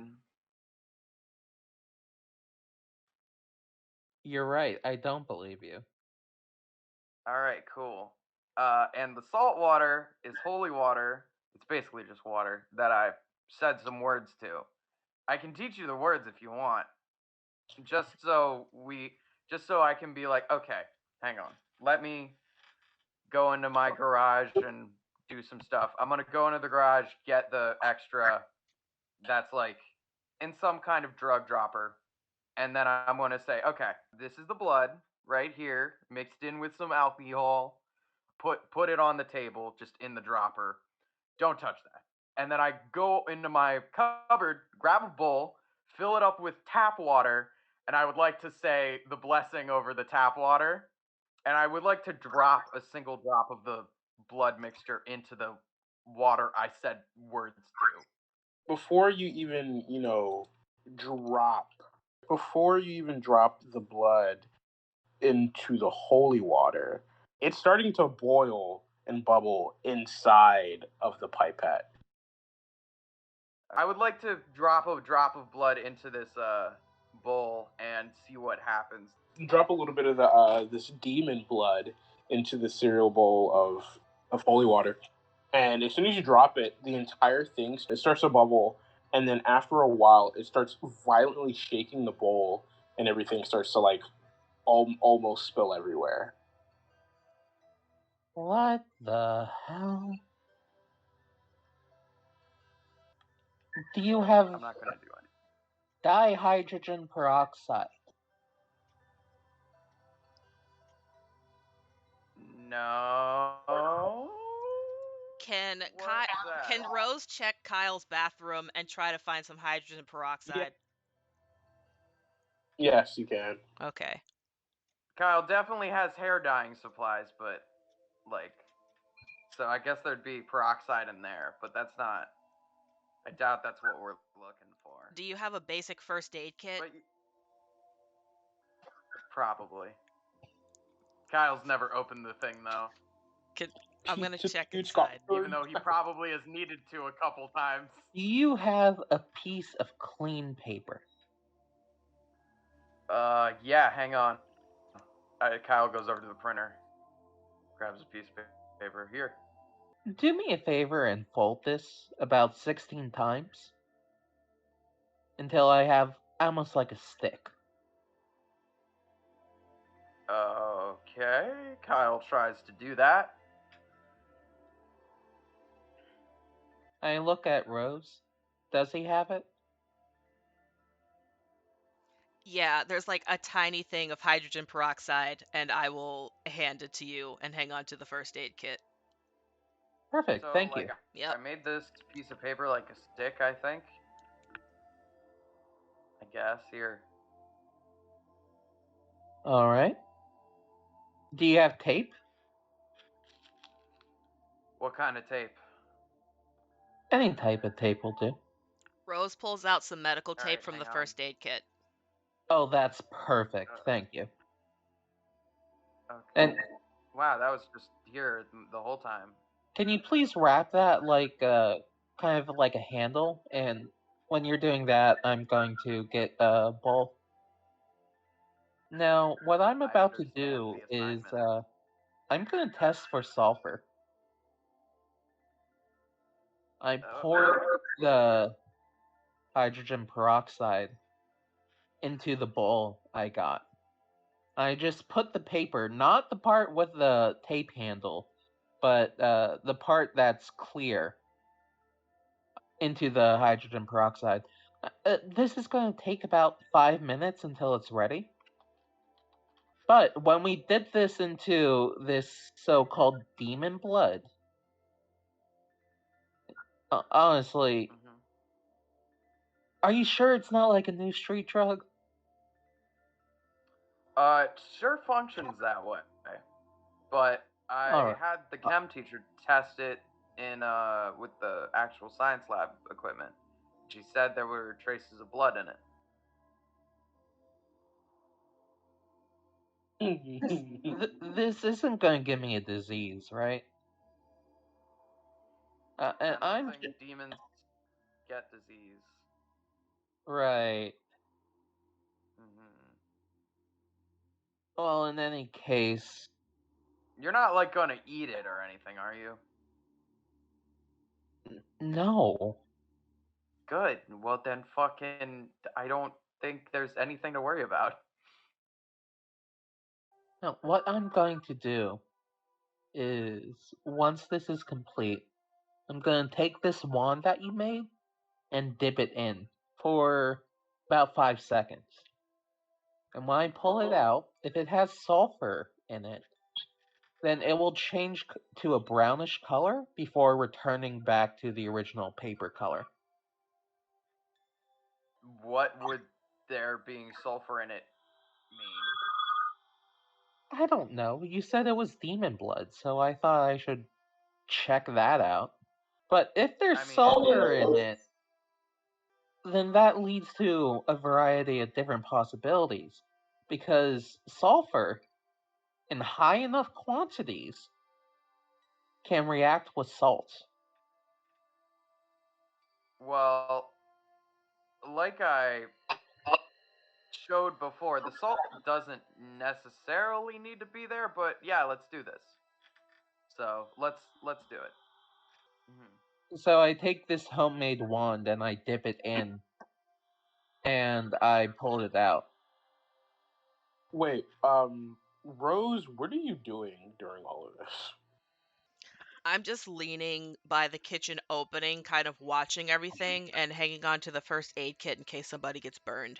You're right, I don't believe you. All right, cool. And the salt water is holy water. It's basically just water that I've said some words to. I can teach you the words if you want. Just so we, just so I can be like, okay, hang on. Let me go into my garage and do some stuff. I'm gonna go into the garage, get the extra that's like in some kind of drug dropper, and then I'm gonna say, okay, this is the blood right here, mixed in with some alcohol. Put it on the table, just in the dropper. Don't touch that. And then I go into my cupboard, grab a bowl, fill it up with tap water, and I would like to say the blessing over the tap water. And I would like to drop a single drop of the blood mixture into the water I said words to. Before you even, drop, before you even drop the blood into the holy water, it's starting to boil and bubble inside of the pipette. I would like to drop a drop of blood into this bowl and see what happens. Drop a little bit of the this demon blood into the cereal bowl of holy water, and as soon as you drop it, the entire thing starts to bubble, and then after a while, it starts violently shaking the bowl, and everything starts to like almost spill everywhere. What the hell? Do you have I'm not gonna do anything. dihydrogen peroxide? No. Can What's that? can Rose check Kyle's bathroom and try to find some hydrogen Yeah. peroxide? Yes, you can. Okay. Kyle definitely has hair dyeing supplies, but like, so I guess there'd be peroxide in there, but that's not. I doubt that's what we're looking for. Do you have a basic first aid kit? But probably. Kyle's never opened the thing though. I'm gonna Pizza check huge inside. Even though he probably has needed to a couple times. Do you have a piece of clean paper? Yeah, hang on. Kyle goes over to the printer, grabs a piece of paper. Here. Do me a favor and fold this about 16 times until I have almost like a stick. Okay. Kyle tries to do that. I look at Rose. Does he have it? Yeah, there's like a tiny thing of hydrogen peroxide, and I will hand it to you and hang on to the first aid kit. Perfect, So, thank like, you. Yep. I made this piece of paper like a stick, I think. I guess. Here. Alright. Do you have tape? What kind of tape? Any type of tape will do. Rose pulls out some medical tape Alright, from the hang on. first aid kit. Oh, that's perfect, thank you. Okay. And Wow, that was just here the whole time. can you please wrap that like kind of like a handle? And when you're doing that, I'm going to get a bowl. Now, what I'm I about to understand do the is assignment. I'm going to test for sulfur. I poured the hydrogen peroxide into the bowl I got. I just put the paper, not the part with the tape handle, but the part that's clear, into the hydrogen peroxide. This is going to take about 5 minutes until it's ready. But when we did this into this so-called demon blood, honestly, Mm-hmm. are you sure it's not like a new street drug? It sure functions that way. But I Alright. had the chem teacher test it in with the actual science lab equipment. She said there were traces of blood in it. This isn't going to give me a disease, right? And I don't think demons get disease. right. Mm-hmm. Well, in any case, You're not like gonna eat it or anything, are you? no. Good. Well then, fucking, I don't think there's anything to worry about. No, what I'm going to do is, once this is complete, I'm going to take this wand that you made and dip it in for about 5 seconds. And when I pull it out, if it has sulfur in it, then it will change to a brownish color before returning back to the original paper color. What would there being sulfur in it mean? I don't know. You said it was demon blood, so I thought I should check that out. But if there's I mean, sulfur in it, then that leads to a variety of different possibilities. Because sulfur, in high enough quantities, can react with salt. well, like I showed before, the salt doesn't necessarily need to be there, but yeah, let's do this. So let's do it. Mm-hmm. So I take this homemade wand and I dip it in, and I pull it out. Wait, Rose, what are you doing during all of this? I'm just leaning by the kitchen opening, kind of watching everything and hanging on to the first aid kit in case somebody gets burned.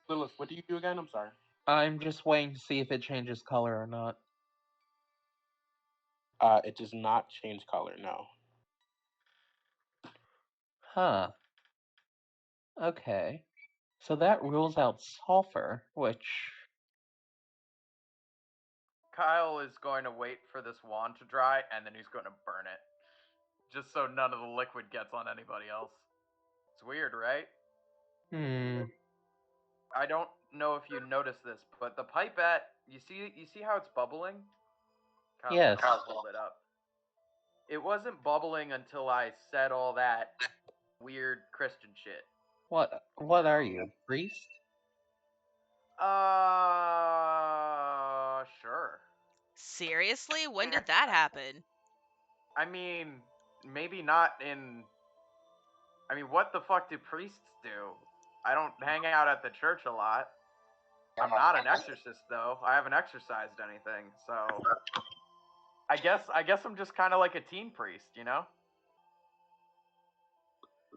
Lilith, what do you do again? I'm sorry. I'm just waiting to see if it changes color or not. It does not change color, no. Huh. Okay. So that rules out sulfur, which... Kyle is going to wait for this wand to dry, and then he's going to burn it, just so none of the liquid gets on anybody else. It's weird, right? I don't know if you noticed this, but the pipette, you see how it's bubbling? Yes. Kyle pulled it up. It wasn't bubbling until I said all that weird Christian shit. What are you, a priest? Sure. Seriously? When did that happen? I mean, maybe not in. I mean, what the fuck do priests do? I don't hang out at the church a lot. I'm not an exorcist though. I haven't exorcised anything, so I guess I'm just kind of like a teen priest, you know?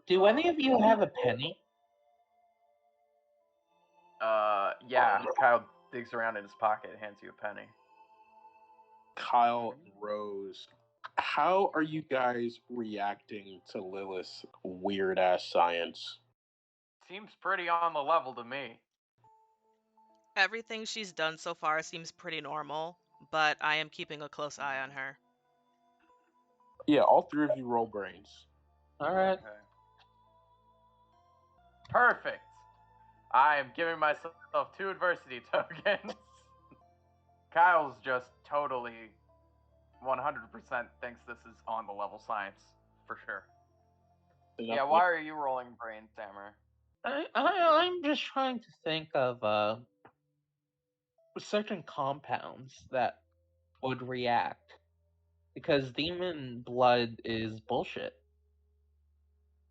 Do any of you have a penny? Yeah. Kyle digs around in his pocket and hands you a penny. Kyle and Rose, how are you guys reacting to Lilith's weird ass science? Seems pretty on the level to me. Everything she's done so far seems pretty normal, but I am keeping a close eye on her. Yeah, all three of you roll brains. All right. Okay. Perfect. I am giving myself 2 adversity tokens. Kyle's just totally 100% thinks this is on the level science, for sure. Yeah, why are you rolling brain, Sammer? I'm just trying to think of certain compounds that would react, because demon blood is bullshit.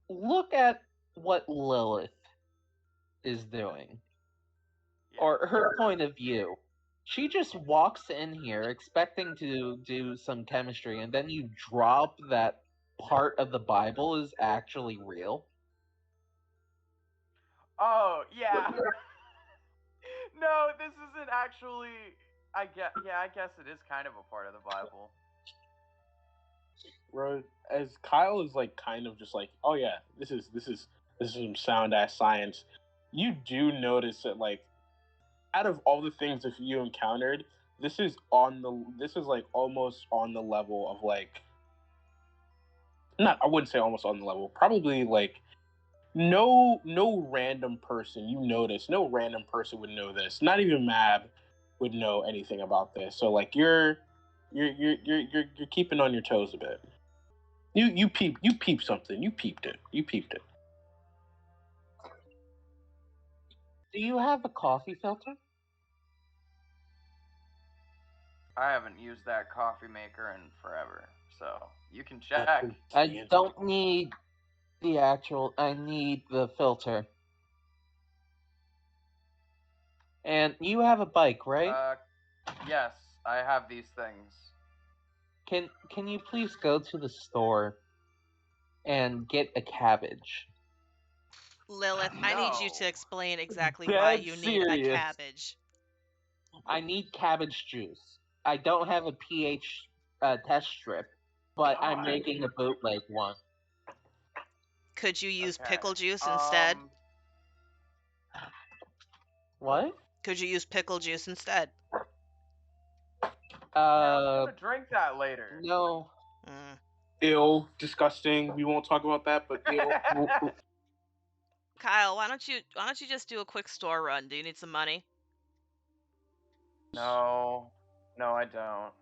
Look at what Lilith is doing, Yeah. or her point of view. She just walks in here expecting to do some chemistry, and then you drop that part of the Bible is actually real. Oh, yeah. No, this isn't actually. I guess it is kind of a part of the Bible. Rose, as Kyle is like kind of just like, oh yeah, this is some sound ass science. You do notice that like, out of all the things that you encountered, this is like almost on the level of like, not, I wouldn't say almost on the level, probably like no random person no random person would know this. Not even Mab would know anything about this. So like you're keeping on your toes a bit. You peeped something. You peeped it. Do you have a coffee filter? I haven't used that coffee maker in forever, so you can check. I don't need the actual. I need the filter. And you have a bike, right? Yes, I have these things. Can you please go to the store and get a cabbage? Lilith, I need you to No. explain exactly why Dead you need a serious. cabbage. I need cabbage juice. I don't have a pH test strip, but I'm God. making a bootleg one. Could you use Okay. pickle juice instead? What? Could you use pickle juice instead? Yeah, I was gonna drink that later. No. Ill, disgusting. We won't talk about that, but ill. Kyle, why don't you just do a quick store run? Do you need some money? No, I don't.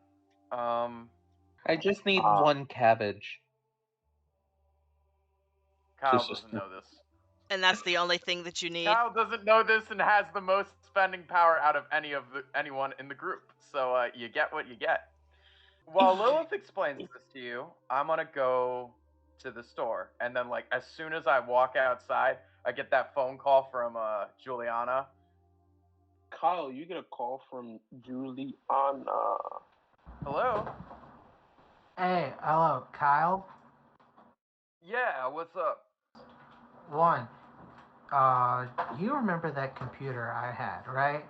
I just need one cabbage. Kyle doesn't know this. And that's the only thing that you need? Kyle doesn't know this and has the most spending power out of anyone in the group. So you get what you get. While Lilith explains this to you, I'm gonna go to the store, and then like as soon as I walk outside, I get that phone call from Juliana. Kyle, you get a call from Juliana. Hello? Hey, hello, Kyle? Yeah, what's up? One, you remember that computer I had, right?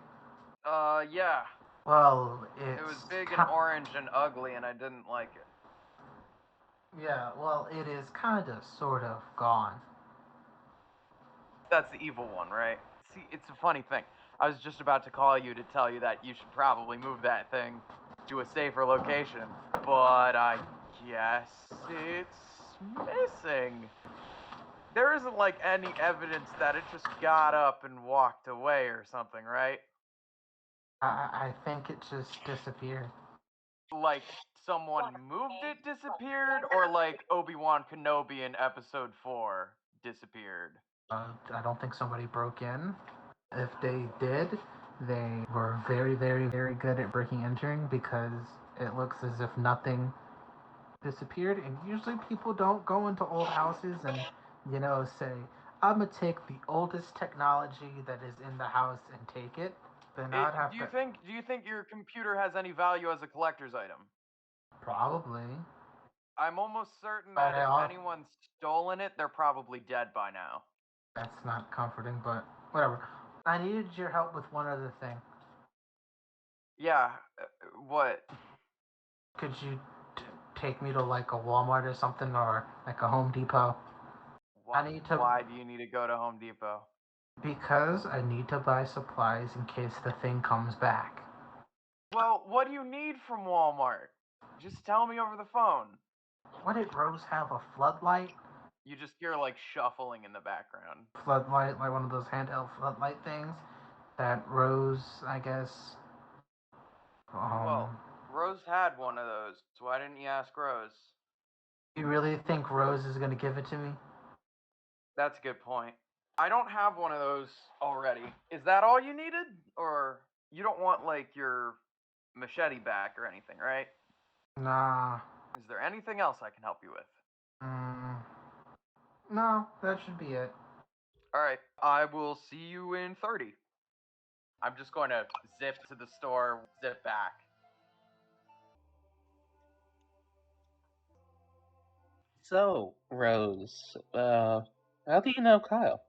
Yeah. Well, It was big and orange and ugly, and I didn't like it. Yeah, well, it is kind of, sort of gone. That's the evil one, right? See, it's a funny thing. I was just about to call you to tell you that you should probably move that thing to a safer location, but I guess it's missing. There isn't like any evidence that it just got up and walked away or something, right? I think it just disappeared. like someone moved it, disappeared, or like Obi-Wan Kenobi in Episode 4 disappeared? I don't think somebody broke in. If they did, they were very, very, very good at breaking entering because it looks as if nothing disappeared. And usually people don't go into old houses and, say, I'm going to take the oldest technology that is in the house and take it. Then I'd have Do to. you think your computer has any value as a collector's item? Probably. I'm almost certain But that if anyone's stolen it, they're probably dead by now. That's not comforting, but whatever. I needed your help with one other thing. Yeah, what? Could you take me to like a Walmart or something, or like a Home Depot? Why do you need to go to Home Depot? Because I need to buy supplies in case the thing comes back. Well, what do you need from Walmart? Just tell me over the phone. What did Rose have? A floodlight? You just hear like shuffling in the background. Floodlight, like one of those handheld floodlight things that Rose, I guess. Well, Rose had one of those. So why didn't you ask Rose? You really think Rose is gonna give it to me? That's a good point. I don't have one of those already. Is that all you needed? Or you don't want like your machete back or anything, right? Nah. Is there anything else I can help you with? No, that should be it. Alright, I will see you in 30. I'm just going to zip to the store, zip back. So, Rose, how do you know Kyle?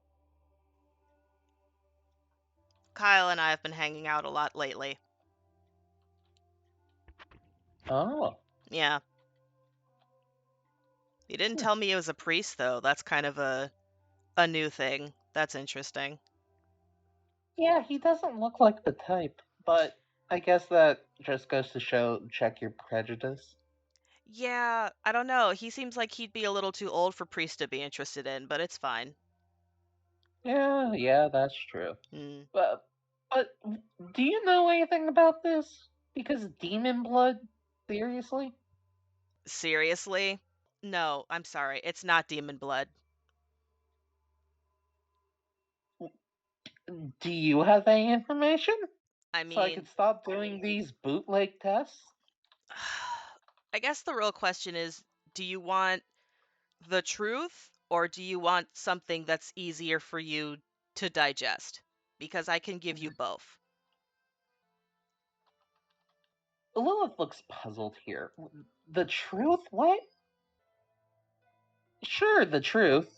Kyle and I have been hanging out a lot lately. Oh, Yeah. He didn't tell me he was a priest, though. That's kind of a new thing. That's interesting. yeah, he doesn't look like the type, but I guess that just goes to check your prejudice. Yeah, I don't know. He seems like he'd be a little too old for priest to be interested in, but it's fine. Yeah, that's true. Hmm. But do you know anything about this? Because demon blood? Seriously? Seriously? No, I'm sorry. It's not demon blood. Do you have any information? I So I mean, could stop doing these bootleg tests? I guess the real question is, do you want the truth or do you want something that's easier for you to digest? Because I can give you both. Lilith looks puzzled here. The truth? What? Sure, the truth.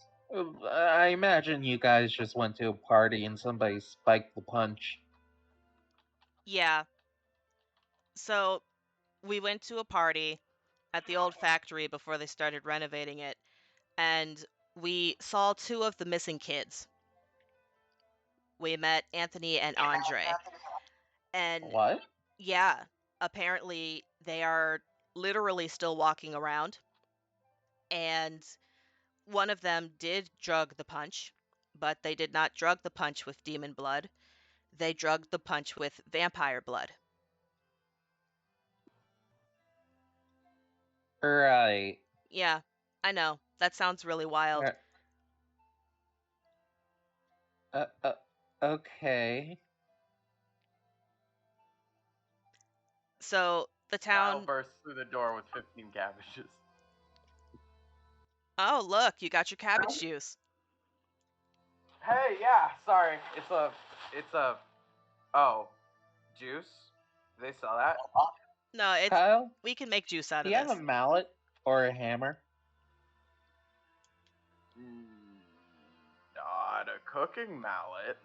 I imagine you guys just went to a party and somebody spiked the punch. Yeah. So we went to a party at the old factory before they started renovating it, and we saw two of the missing kids. We met Anthony and Andre. And What? yeah, apparently they are literally still walking around. And one of them did drug the punch, but they did not drug the punch with demon blood. They drugged the punch with vampire blood. Right. Yeah, I know. That sounds really wild. Uh, uh, okay. So the Kyle town. bursts through the door with 15 cabbages. Oh, look, you got your cabbage juice. Hey, yeah, sorry. Oh, juice? Do they sell that? No, Kyle, we can make juice out do of you have a this. mallet or a hammer? Not a cooking mallet.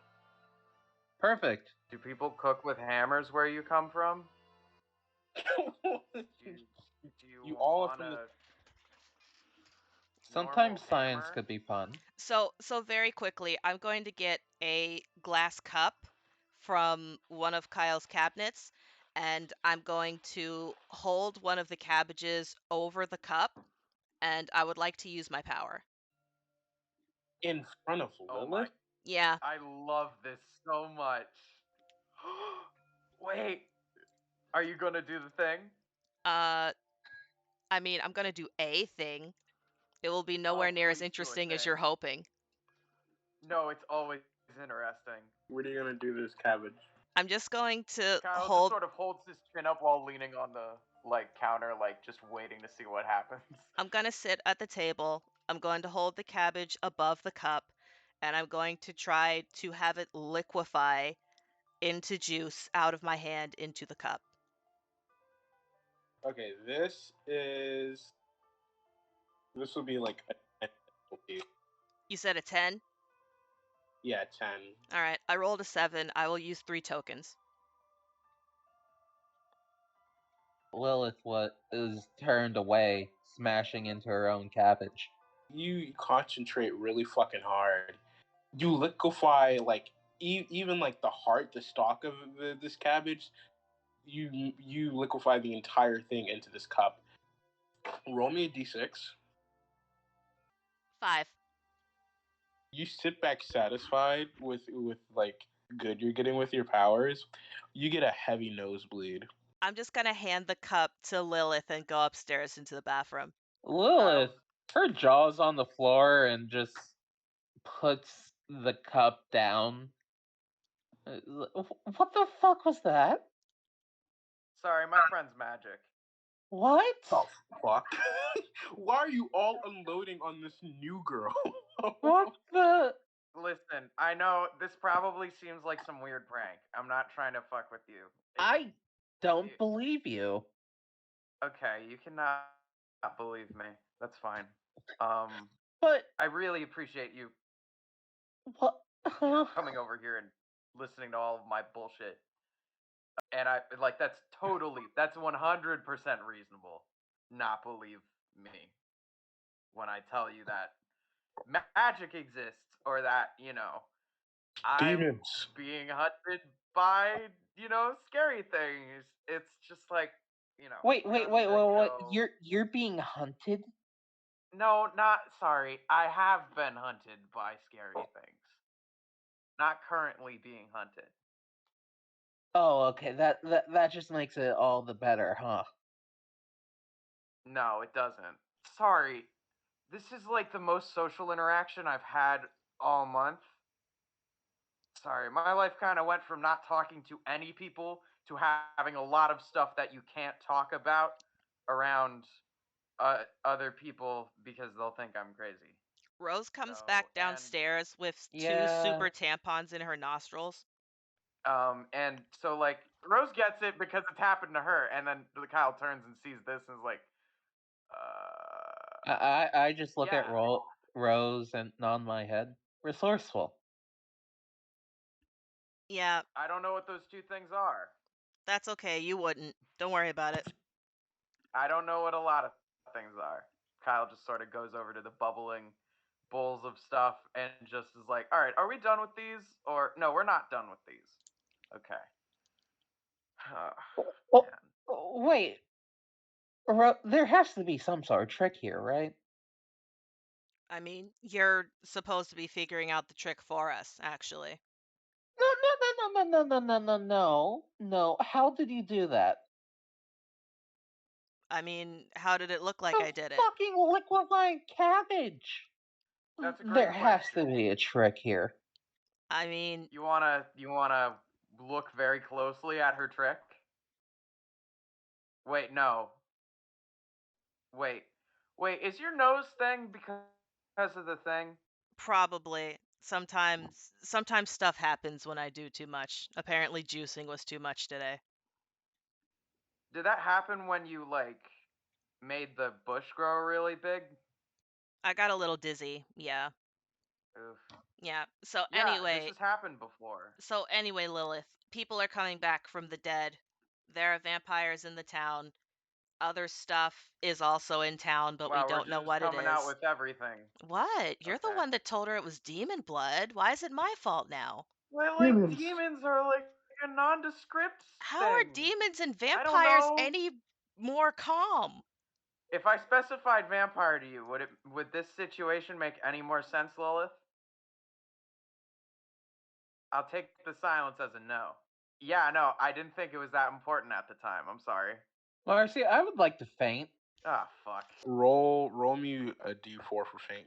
Perfect. Do people cook with hammers where you come from? Do You all are want from the a Sometimes normal science hammer? could be fun. So very quickly, I'm going to get a glass cup from one of Kyle's cabinets, and I'm going to hold one of the cabbages over the cup, and I would like to use my power. in front of Oh my! Lilith. Yeah. I love this so much. Wait, are you gonna do the thing? Uh, I mean, I'm gonna do a thing. It will be Oh, nowhere near as please do a interesting as thing. you're hoping. No, it's always interesting. What are you gonna do this cabbage? I'm just going to Kyle just hold. sort of holds his chin up while leaning on the counter, just waiting to see what happens. I'm gonna sit at the table. I'm going to hold the cabbage above the cup, and I'm going to try to have it liquefy into juice out of my hand into the cup. Okay, this will be like a 10 difficulty. You said a 10? Yeah, 10. All right, I rolled a 7. I will use 3 tokens. Lilith is turned away, smashing into her own cabbage. You concentrate really fucking hard. You liquefy like even like the heart, the stalk of this cabbage. You liquefy the entire thing into this cup. Roll me a d6. 5. You sit back satisfied with like good you're getting with your powers. You get a heavy nosebleed. I'm just gonna hand the cup to Lilith and go upstairs into the bathroom. Lilith, her jaw's on the floor and just puts the cup down. What the fuck was that? Sorry, my friend's magic. What? Oh fuck! Why are you all unloading on this new girl? What the? Listen, I know this probably seems like some weird prank. I'm not trying to fuck with you. I don't believe you. Okay, you cannot believe me. That's fine. But I really appreciate you what? coming over here and listening to all of my bullshit. And that's 100% reasonable. Not believe me when I tell you that magic exists or that, I'm Demons. being hunted by, scary things. It's just like, Wait, we're not gonna wait. go. You're being hunted? No, not sorry. I have been hunted by scary things. Not currently being hunted. Oh, okay. That just makes it all the better, huh? No, it doesn't. Sorry. This is like the most social interaction I've had all month. Sorry, my life kind of went from not talking to any people to having a lot of stuff that you can't talk about around other people because they'll think I'm crazy. Rose comes So, back and downstairs with 2 Yeah. super tampons in her nostrils. and so Rose gets it because it's happened to her, and then Kyle turns and sees this and is like, I just look at yeah. Rose and nod my head. Resourceful. Yeah, I don't know what those two things are. that's okay. You wouldn't. Don't worry about it. I don't know what a lot of things are. Kyle just sort of goes over to the bubbling bowls of stuff and just is like, all right, are we done with these? Or, no, we're not done with these. Okay. Oh, Man. wait. There has to be some sort of trick here, right? I mean, you're supposed to be figuring out the trick for us, actually. No. How did you do that? I mean, how did it look like A I did it? fucking liquefying cabbage. That's a There great has to question. be a trick here. I mean, You wanna look very closely at her trick? Wait, no. Wait. Wait, is your nose thing because of the thing? probably. Sometimes stuff happens when I do too much. Apparently juicing was too much today. Did that happen when you made the bush grow really big? I got a little dizzy. Yeah. Oof. Yeah. So Yeah, this anyway, has happened before. Lilith, people are coming back from the dead. There are vampires in the town. Other stuff is also in town, but we Wow, we're don't know just what it coming out is. with everything. What? You're the Okay. one that told her it was demon blood. Why is it my fault now? Well, Demons. demons are a nondescript How are thing. demons and I don't vampires know. any more calm? If I specified vampire to you, would this situation make any more sense, Lilith? I'll take the silence as a no. Yeah, no, I didn't think it was that important at the time. I'm sorry. Marcy, I would like to faint. Ah, fuck. Roll me a d4 for faint.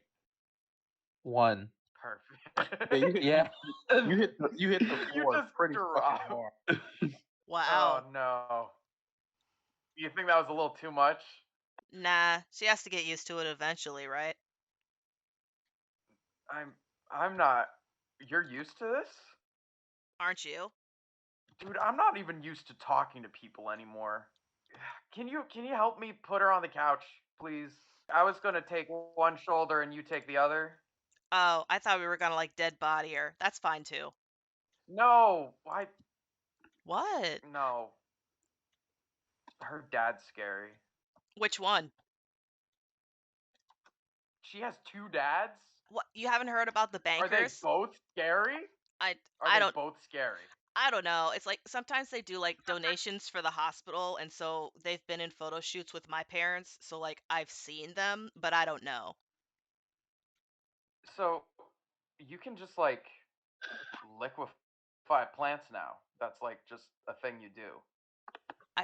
1. Perfect. Yeah, you hit Yeah. you hit the You floor just pretty fucking drop. hard. Wow. Oh no. You think that was a little too much? Nah, she has to get used to it eventually, right? I'm not. You're used to this? Aren't you? Dude, I'm not even used to talking to people anymore. Can you help me put her on the couch, please? I was gonna take one shoulder and you take the other. Oh, I thought we were gonna like dead body her. That's fine too. No, What? no. Her dad's scary. Which one? She has 2 dads? What? You haven't heard about the Are they bankers? both scary? I Are I they don't both scary? I don't know. It's like sometimes they do like donations for the hospital, and so they've been in photo shoots with my parents, so like I've seen them, but I don't know. So, you can just like liquefy plants now. That's like just a thing you do. I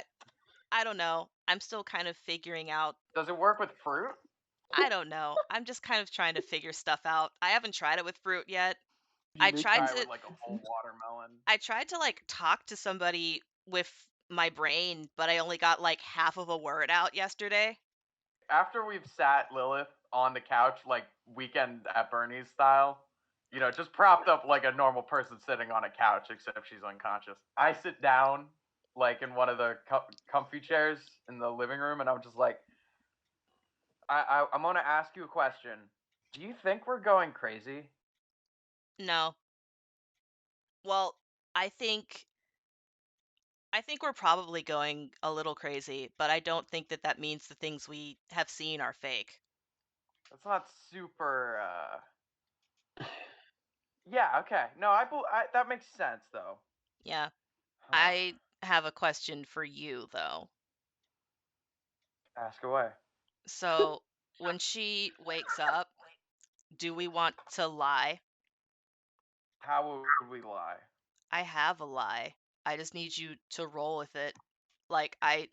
I don't know. I'm still kind of figuring out. Does it work with fruit? I don't know. I'm just kind of trying to figure stuff out. I haven't tried it with fruit yet. You I make tried Try it to with like a whole watermelon. I tried to like talk to somebody with my brain, but I only got like half of a word out yesterday. After we've sat Lilith on the couch, like Weekend at Bernie's style, just propped up like a normal person sitting on a couch, except she's unconscious. I sit down, like in one of the comfy chairs in the living room, and I'm just like, I'm gonna ask you a question. Do you think we're going crazy? No. Well, I think I think we're probably going a little crazy, but I don't think that that means the things we have seen are fake. That's not super. Yeah. Okay. No, that makes sense though. Yeah. Huh. I have a question for you though. Ask away. So, when she wakes up, do we want to lie? How would we lie? I have a lie. I just need you to roll with it. Like I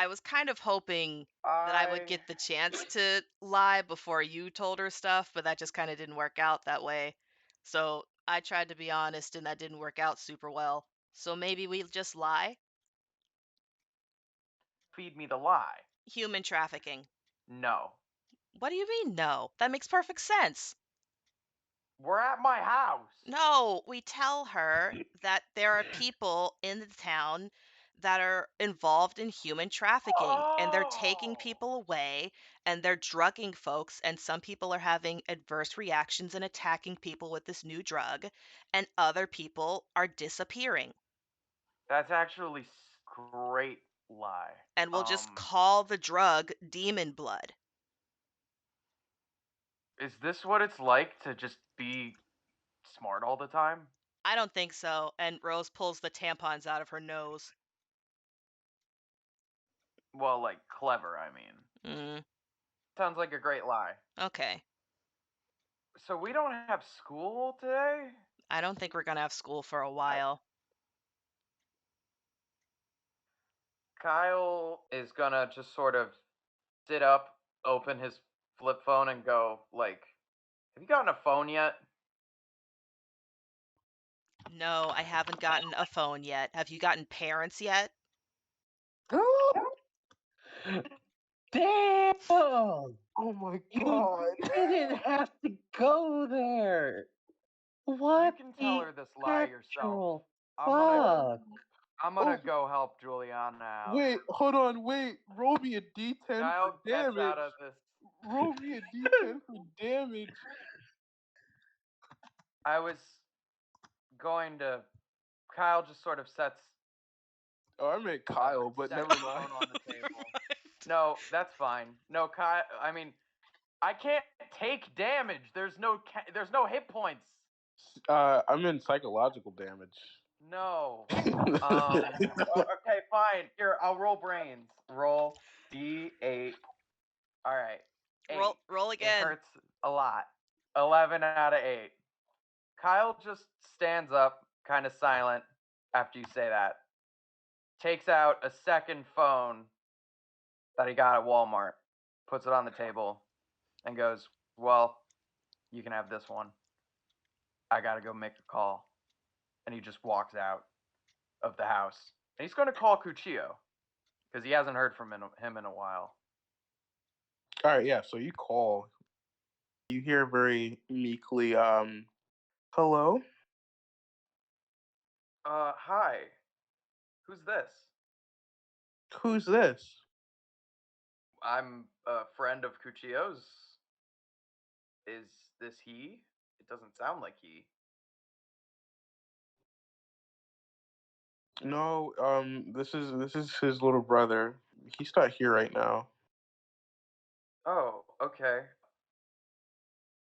was kind of hoping that I would I get the chance to lie before you told her stuff, but that just kind of didn't work out that way. So, I tried to be honest and that didn't work out super well. So maybe we just lie? feed me the lie. Human trafficking. No. What do you mean no? That makes perfect sense. We're at my house. No, we tell her that there are people in the town that are involved in human trafficking and they're taking Oh. people away and they're drugging folks and some people are having adverse reactions and attacking people with this new drug and other people are disappearing. That's actually great lie. And we'll just call the drug demon blood. Is this what it's like to just be smart all the time? I don't think so. And Rose pulls the tampons out of her nose. Well, like clever, I mean. Mm, Sounds like a great lie. okay. So we don't have school today? I don't think we're going to have school for a while. Kyle is gonna just sort of sit up, open his flip phone, and go, like, have you gotten a phone yet? No, I haven't gotten a phone yet. Have you gotten parents yet? Damn! Oh my You god. didn't have to go there. You What can tell the her this lie yourself. actual I'm gonna fuck? I'm Oh, gonna go help Juliana out. wait, hold on, wait. Roll me a d10 Kyle for gets damage. out of this. Roll me a d10 for damage. I was going to. Kyle just sort of sets Oh, I meant Kyle, but sets never the mind. phone on the table. No, that's fine. No, Kyle. I mean, I can't take damage. There's no hit points. I'm in psychological damage. No. Okay, fine. Here, I'll roll brains. Roll D8. All right. 8. Roll It again. hurts a lot. 11 out of 8. Kyle just stands up, kind of silent after you say that. Takes out a second phone that he got at Walmart, puts it on the table, and goes, "Well, you can have this one. I gotta go make a call." And he just walks out of the house. And he's going to call Cuchillo because he hasn't heard from him in a while. All right, yeah. So you call. You hear very meekly, hello? Hi. Who's this? Who's this? I'm a friend of Cuchillo's. Is this he? It doesn't sound like he. No, this is his little brother. He's not here right now. Oh, okay.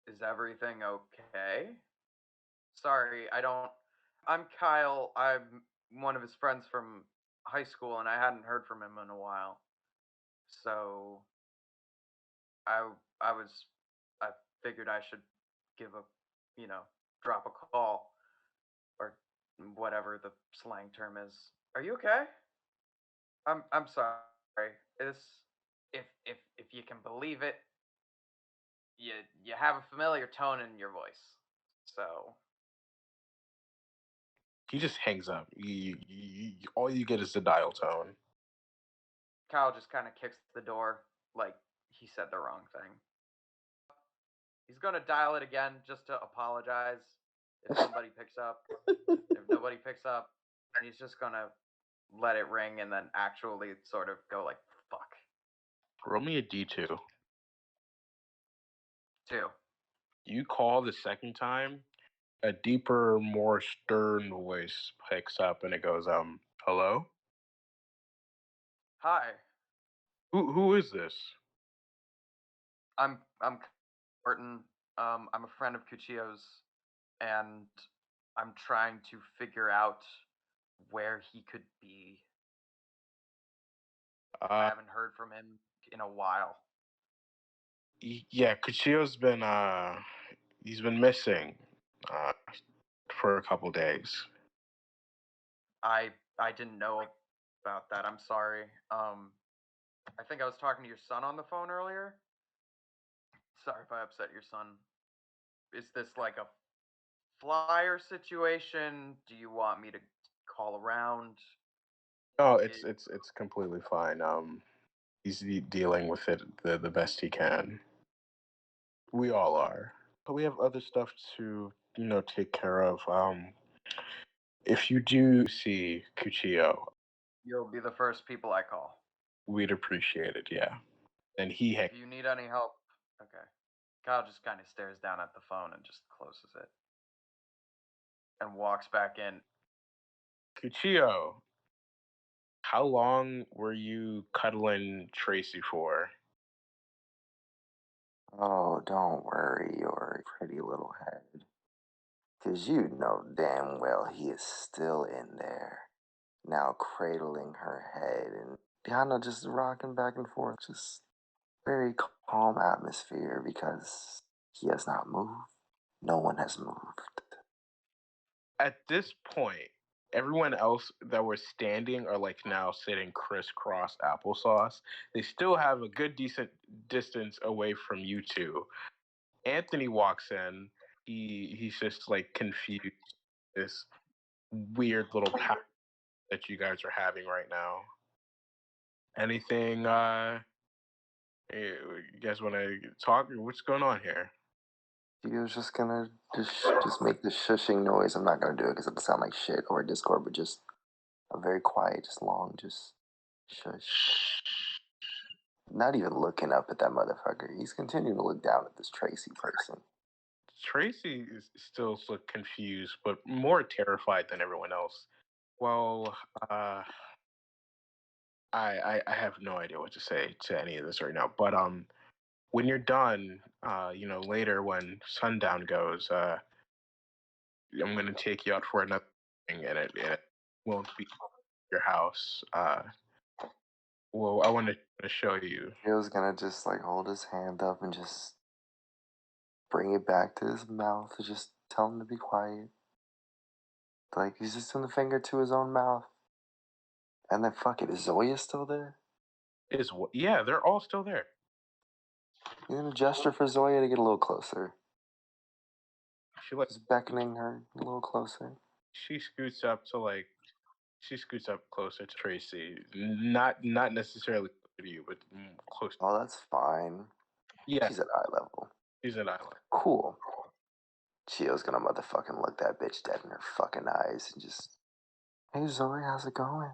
Is everything okay? Sorry, I don't. I'm Kyle. I'm one of his friends from high school, and I hadn't heard from him in a while. So I I was I figured I should give a drop a call or whatever the slang term is. Are you okay? I'm sorry. This if you can believe it, you you have a familiar tone in your voice. So He just hangs up. All you get is the dial tone. Kyle just kind of kicks the door like he said the wrong thing. He's gonna dial it again just to apologize if somebody picks up. If nobody picks up, and he's just gonna let it ring and then actually sort of go like, fuck. Roll me a D2. 2. You call the second time, a deeper, more stern voice picks up and it goes, hello? Hi, Who is this? I'm Morton. I'm a friend of Cuchillo's, and I'm trying to figure out where he could be. I haven't heard from him in a while. Yeah, Kuchio's been he's been missing uh for a couple days. I didn't know about that. I'm sorry. I think I was talking to your son on the phone earlier. Sorry if I upset your son. Is this like a flyer situation? Do you want me to call around? No, it's completely fine. He's dealing with it the best he can. We all are. But we have other stuff to, take care of. If you do see Cuchillo, You'll be the first people I call. we'd appreciate it, yeah. And If you need any help, okay. Kyle just kind of stares down at the phone and just closes it and walks back in. Cuchillo, how long were you cuddling Tracy for? Oh, don't worry your pretty little head. 'Cause you know damn well he is still in there, now cradling her head and kind of just rocking back and forth. Just very calm atmosphere because he has not moved. No one has moved. At this point, everyone else that was standing are like now sitting crisscross applesauce. They still have a good decent distance away from you two. Anthony walks in. He's just like confused. This weird little pack that you guys are having right now. Anything you guys want to talk? What's going on here? He was just gonna just make the shushing noise. I'm not gonna do it because it'll sound like shit or Discord, but just a very quiet, just long, just shush. Not even looking up at that motherfucker. He's continuing to look down at this Tracy person. Tracy is still so confused, but more terrified than everyone else. Well, I have no idea what to say to any of this right now. But when you're done, later when sundown goes, I'm gonna take you out for another thing, and it won't be your house. Well, I want to show you. He was gonna just like hold his hand up and just bring it back to his mouth and just tell him to be quiet. Like he's just doing the finger to his own mouth. And then fuck it, is Zoya still there? Yeah, they're all still there. You gonna gesture for Zoya to get a little closer? Just beckoning her a little closer. She scoots up closer to Tracy. Not necessarily to you, but close. Oh, that's fine. Yeah, she's at eye level. She's at eye level. Cool. Chio's gonna motherfucking look that bitch dead in her fucking eyes and just, hey Zoe, how's it going?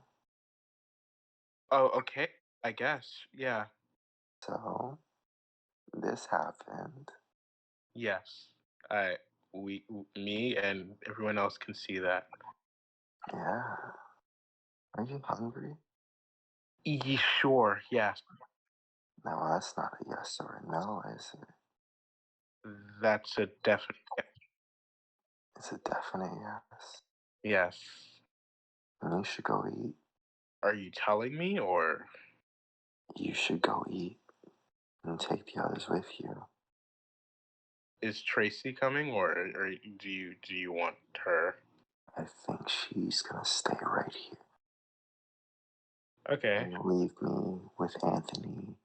Oh, okay. I guess. Yeah. So, this happened. Yes. Me and everyone else can see that. Yeah. Are you hungry? Sure. Yes. No, that's not a yes or a no, is it? That's a definite yes. It's a definite yes. Yes. And you should go eat. Are you telling me, or you should go eat and take the others with you? Is Tracy coming, or do you want her? I think she's gonna stay right here. Okay. And leave me with Anthony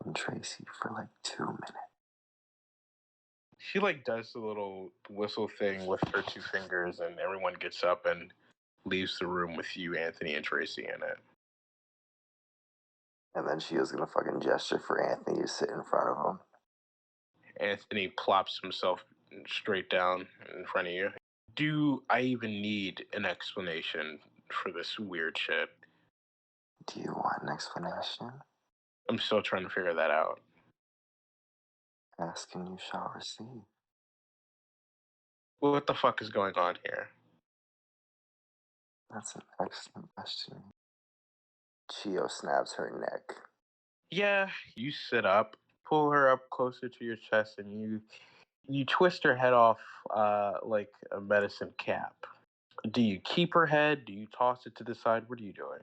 and Tracy for like 2 minutes. She does the little whistle thing with her 2 fingers, and everyone gets up and leaves the room with you, Anthony, and Tracy in it. And then she was gonna fucking gesture for Anthony to sit in front of him. Anthony plops himself straight down in front of you. Do I even need an explanation for this weird shit? Do you want an explanation? I'm still trying to figure that out. Ask and you shall receive. What the fuck is going on here? That's an excellent question. Chio snaps her neck. Yeah, you sit up, pull her up closer to your chest, and you twist her head off like a medicine cap. Do you keep her head? Do you toss it to the side? What are you doing?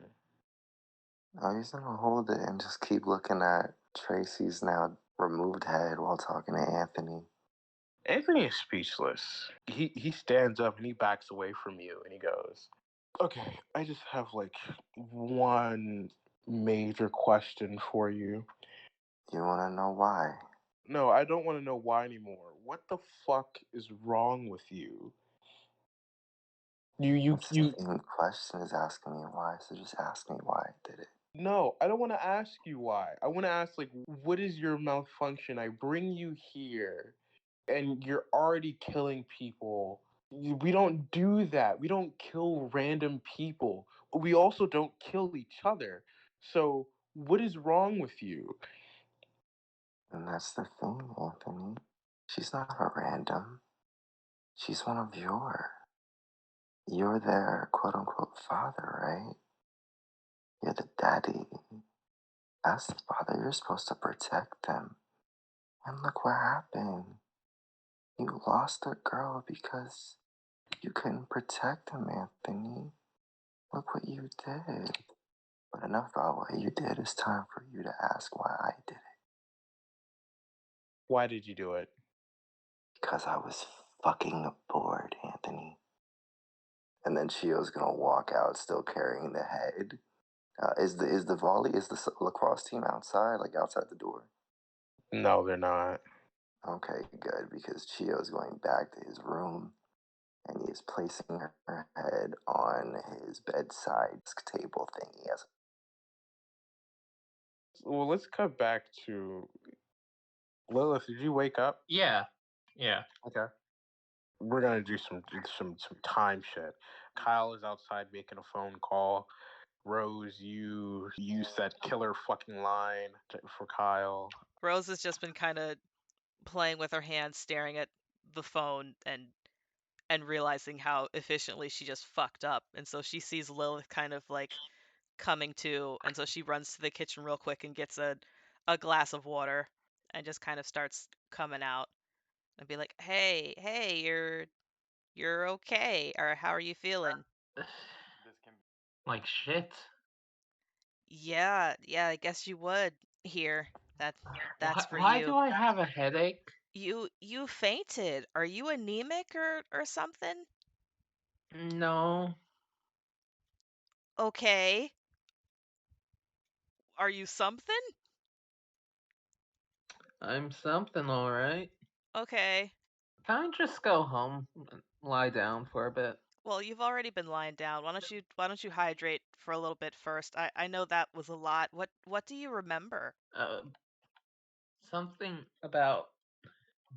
I'm just gonna hold it and just keep looking at Tracy's now removed head while talking to Anthony. Anthony is speechless. He stands up and he backs away from you and he goes, "Okay, I just have one major question for you." You wanna know why? No, I don't want to know why anymore. What the fuck is wrong with you? It's the same question as asking me why, so just ask me why I did it. No, I don't want to ask you why. I want to ask, what is your malfunction? I bring you here and you're already killing people. We don't do that. We don't kill random people. We also don't kill each other. So, what is wrong with you? And that's the thing, Anthony. She's not a random. She's one of You're their quote unquote father, right? You're the daddy. As the father, you're supposed to protect them. And look what happened. You lost a girl because you couldn't protect them, Anthony. Look what you did. But enough about what you did. It's time for you to ask why I did it. Why did you do it? Because I was fucking bored, Anthony. And then Chio's gonna walk out, still carrying the head. Is the lacrosse team outside, outside the door? No, they're not. Okay, good, because Chio's going back to his room, and he is placing her head on his bedside table thing. He has. Well, let's cut back to Lilith. Did you wake up? Yeah. Okay. We're gonna do some time shit. Kyle is outside making a phone call. Rose, you use that killer fucking line for Kyle. Rose has just been kind of playing with her hands, staring at the phone and realizing how efficiently she just fucked up. And so she sees Lilith kind of coming to, and so she runs to the kitchen real quick and gets a glass of water and just kind of starts coming out and be like, "Hey, you're okay, or how are you feeling?" Like shit. Yeah, I guess you would. Here, that's for Why you. do I have a headache? You fainted. Are you anemic or something? No. Okay. Are you something? I'm something, alright. Okay. Can I just go home and lie down for a bit? Well, you've already been lying down. Why don't you hydrate for a little bit first? I know that was a lot. What do you remember? Uh, Something about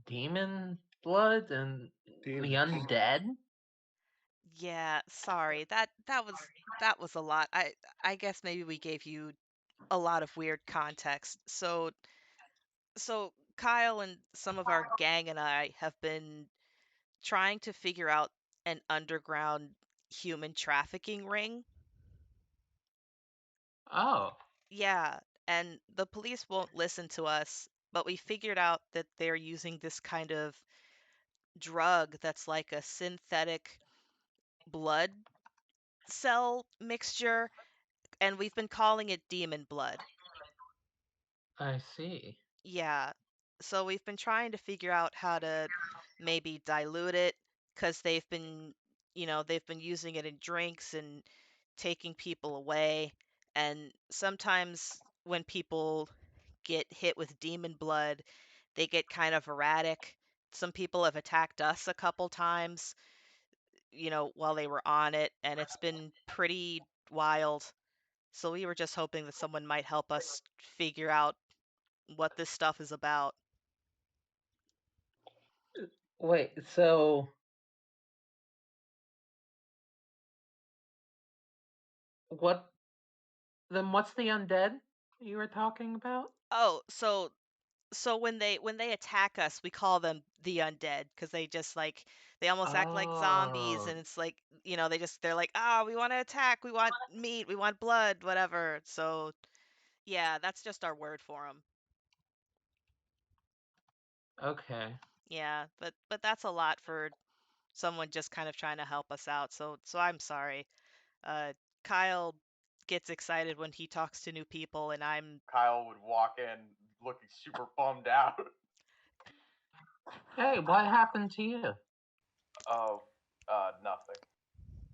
demon blood and the undead? Yeah, sorry. That was a lot. I guess maybe we gave you a lot of weird context. So Kyle and some of our gang and I have been trying to figure out an underground human trafficking ring. Oh, Yeah, and the police won't listen to us, but we figured out that they're using this kind of drug that's like a synthetic blood cell mixture, and we've been calling it demon blood. I see. Yeah. So we've been trying to figure out how to maybe dilute it because they've been using it in drinks and taking people away. And sometimes when people get hit with demon blood, they get kind of erratic. Some people have attacked us a couple times, while they were on it, and it's been pretty wild. So we were just hoping that someone might help us figure out what this stuff is about. Wait, so what? Then what's the undead you were talking about? Oh, so when they attack us, we call them the undead because they almost act like zombies, Oh, and it's like, they're like, "Ah, we want to attack, we want meat, we want blood, whatever." So, yeah, that's just our word for them. okay. Yeah, but that's a lot for someone just kind of trying to help us out. So I'm sorry. Uh Kyle gets excited when he talks to new people, and I'm Kyle would walk in looking super bummed out. Hey, what happened to you? Oh, nothing.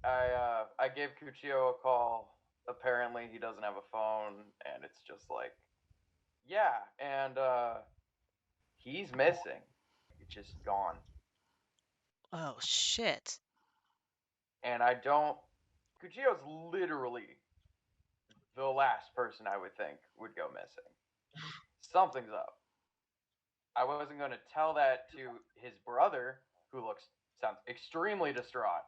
I gave Cuccio a call. Apparently, he doesn't have a phone, and it's just like, yeah, and he's missing. He's just gone. oh shit. And I don't. Cuccio's literally the last person I would think would go missing. Something's up. I wasn't going to tell that to his brother, who sounds extremely distraught,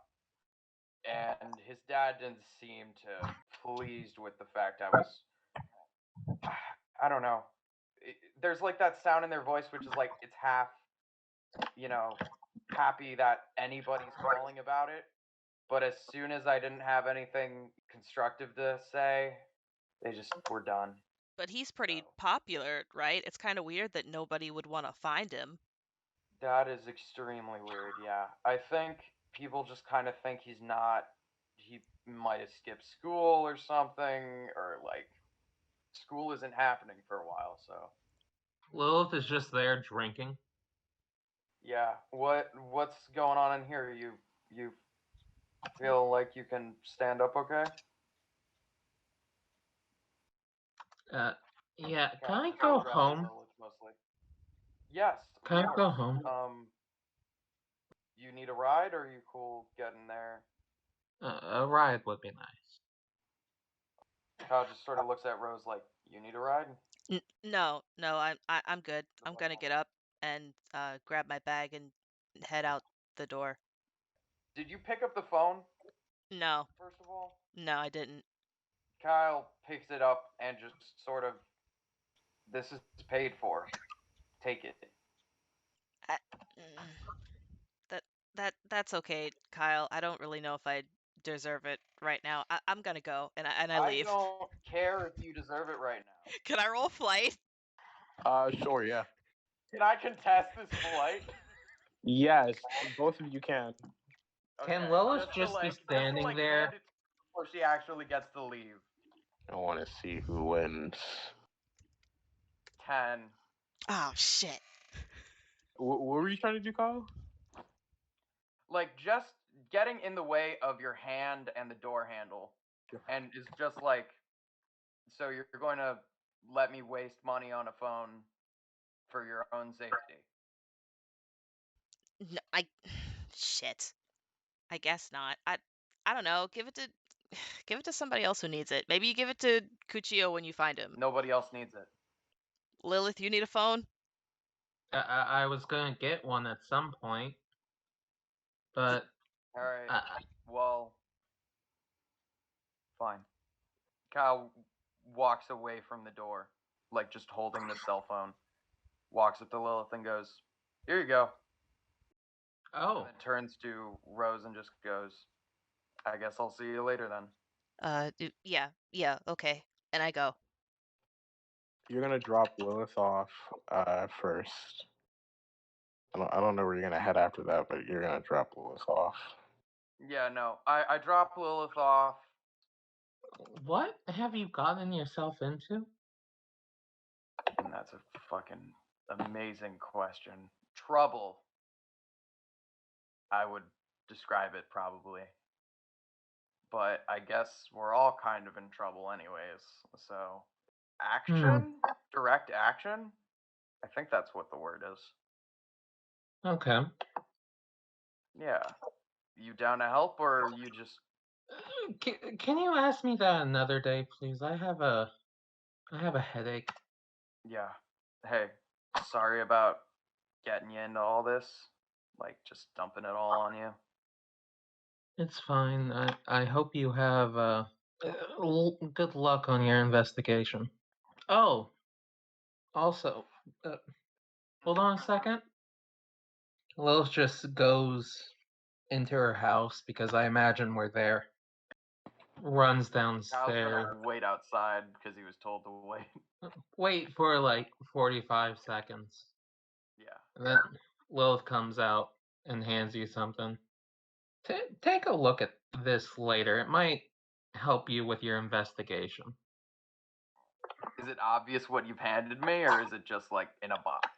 and his dad didn't seem to pleased with the fact I was. I don't know. There's like that sound in their voice, which is like it's half, you know, happy that anybody's calling about it. But as soon as I didn't have anything constructive to say, they just were done. But he's So pretty popular, right? It's kind of weird that nobody would want to find him. that is extremely weird. Yeah, I think people just kind of think he's not. He might have skipped school or something, or like school isn't happening for a while. So Lilith is just there drinking. yeah, what's going on in here? You feel like you can stand up okay? Uh, yeah, can Kyle I just go addresses home? Lilith mostly. Yes, of Can I go course. home? You need a ride, or are you cool getting there? A ride would be nice. Kyle just sort of looks at Rose like, "You need a ride." No, no, I'm good. I'm gonna get up and grab my bag and head out the door. Did you pick up the phone No, first of all? no, I didn't. Kyle picks it up and just sort of, "This is paid for. Take it." I, mm, that that's okay, Kyle. I don't really know if I deserve it right now. I'm gonna go, and I I leave. don't care if you deserve it right now. Can I roll flight? Sure, yeah. Can I contest this flight? Yes, both of you can. Can Okay, Lilith just be just to standing like there? hand it before she actually gets to leave. I want to see who wins. 10. Oh shit. What were you trying to do, Kyle? Like just getting in the way of your hand and the door handle, and is just like So you're going to let me waste money on a phone for your own safety? No, shit. I guess not. I don't know. Give it to give it to somebody else who needs it. Maybe you give it to Cuccio when you find him. Nobody else needs it. Lilith, you need a phone? I was gonna get one at some point, but All right. I, Well, fine. Kyle walks away from the door, like just holding the cell phone. Walks up to Lilith and goes, "Here you go." oh, And then turns to Rose and just goes, "I guess I'll see you later then." Yeah, okay. And I go. You're gonna drop Lilith off first. I don't know where you're gonna head after that, but you're gonna drop Lilith off. Yeah, no. I drop Lilith off. what have you gotten yourself into? And that's a fucking amazing question. Trouble. I would describe it probably. But I guess we're all kind of in trouble anyways. So, action? Direct action? I think that's what the word is. Okay. Yeah. You down to help or you just Can you ask me that another day, please? I have a headache. yeah. Hey, sorry about getting you into all this. Like just dumping it all on you. It's fine. I hope you have good luck on your investigation. Oh, also, hold on a second. Lilith just goes into her house because I imagine we're there. Runs Kyle's downstairs. gonna wait outside because he was told to wait. Wait for like 45 seconds. Yeah. And then Lilith comes out and hands you something. Take a look at this later. It might help you with your investigation. Is it obvious what you've handed me, or is it just like in a box?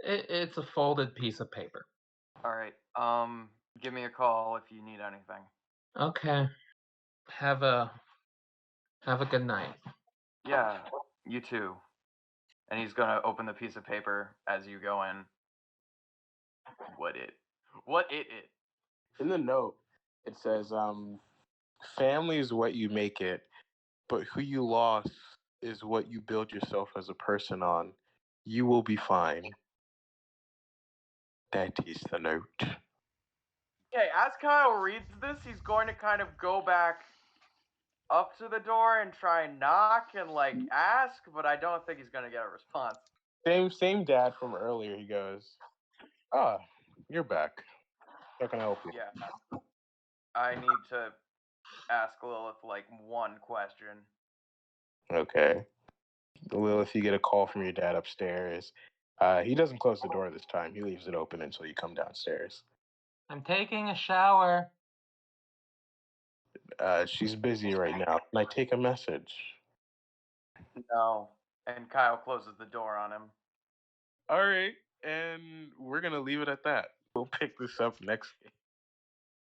It's a folded piece of paper. All right. Give me a call if you need anything. Okay. Have a good night. Yeah, you too. And he's gonna open the piece of paper as you go in. What it? In the note, it says, family is what you make it, but who you lost is what you build yourself as a person on. You will be fine. That is the note. Okay, as Kyle reads this, he's going to kind of go back up to the door and try and knock and like ask, but I don't think he's gonna get a response. Same dad from earlier. He goes, "Ah, you're back. How can I help you?" Yeah. I need to ask Lilith like one question. Okay. Lilith, you get a call from your dad upstairs. He doesn't close the door this time. He leaves it open until you come downstairs. I'm taking a shower. She's busy right now. Can I take a message? No. And Kyle closes the door on him. All right, and we're gonna leave it at that. We'll pick this up next game.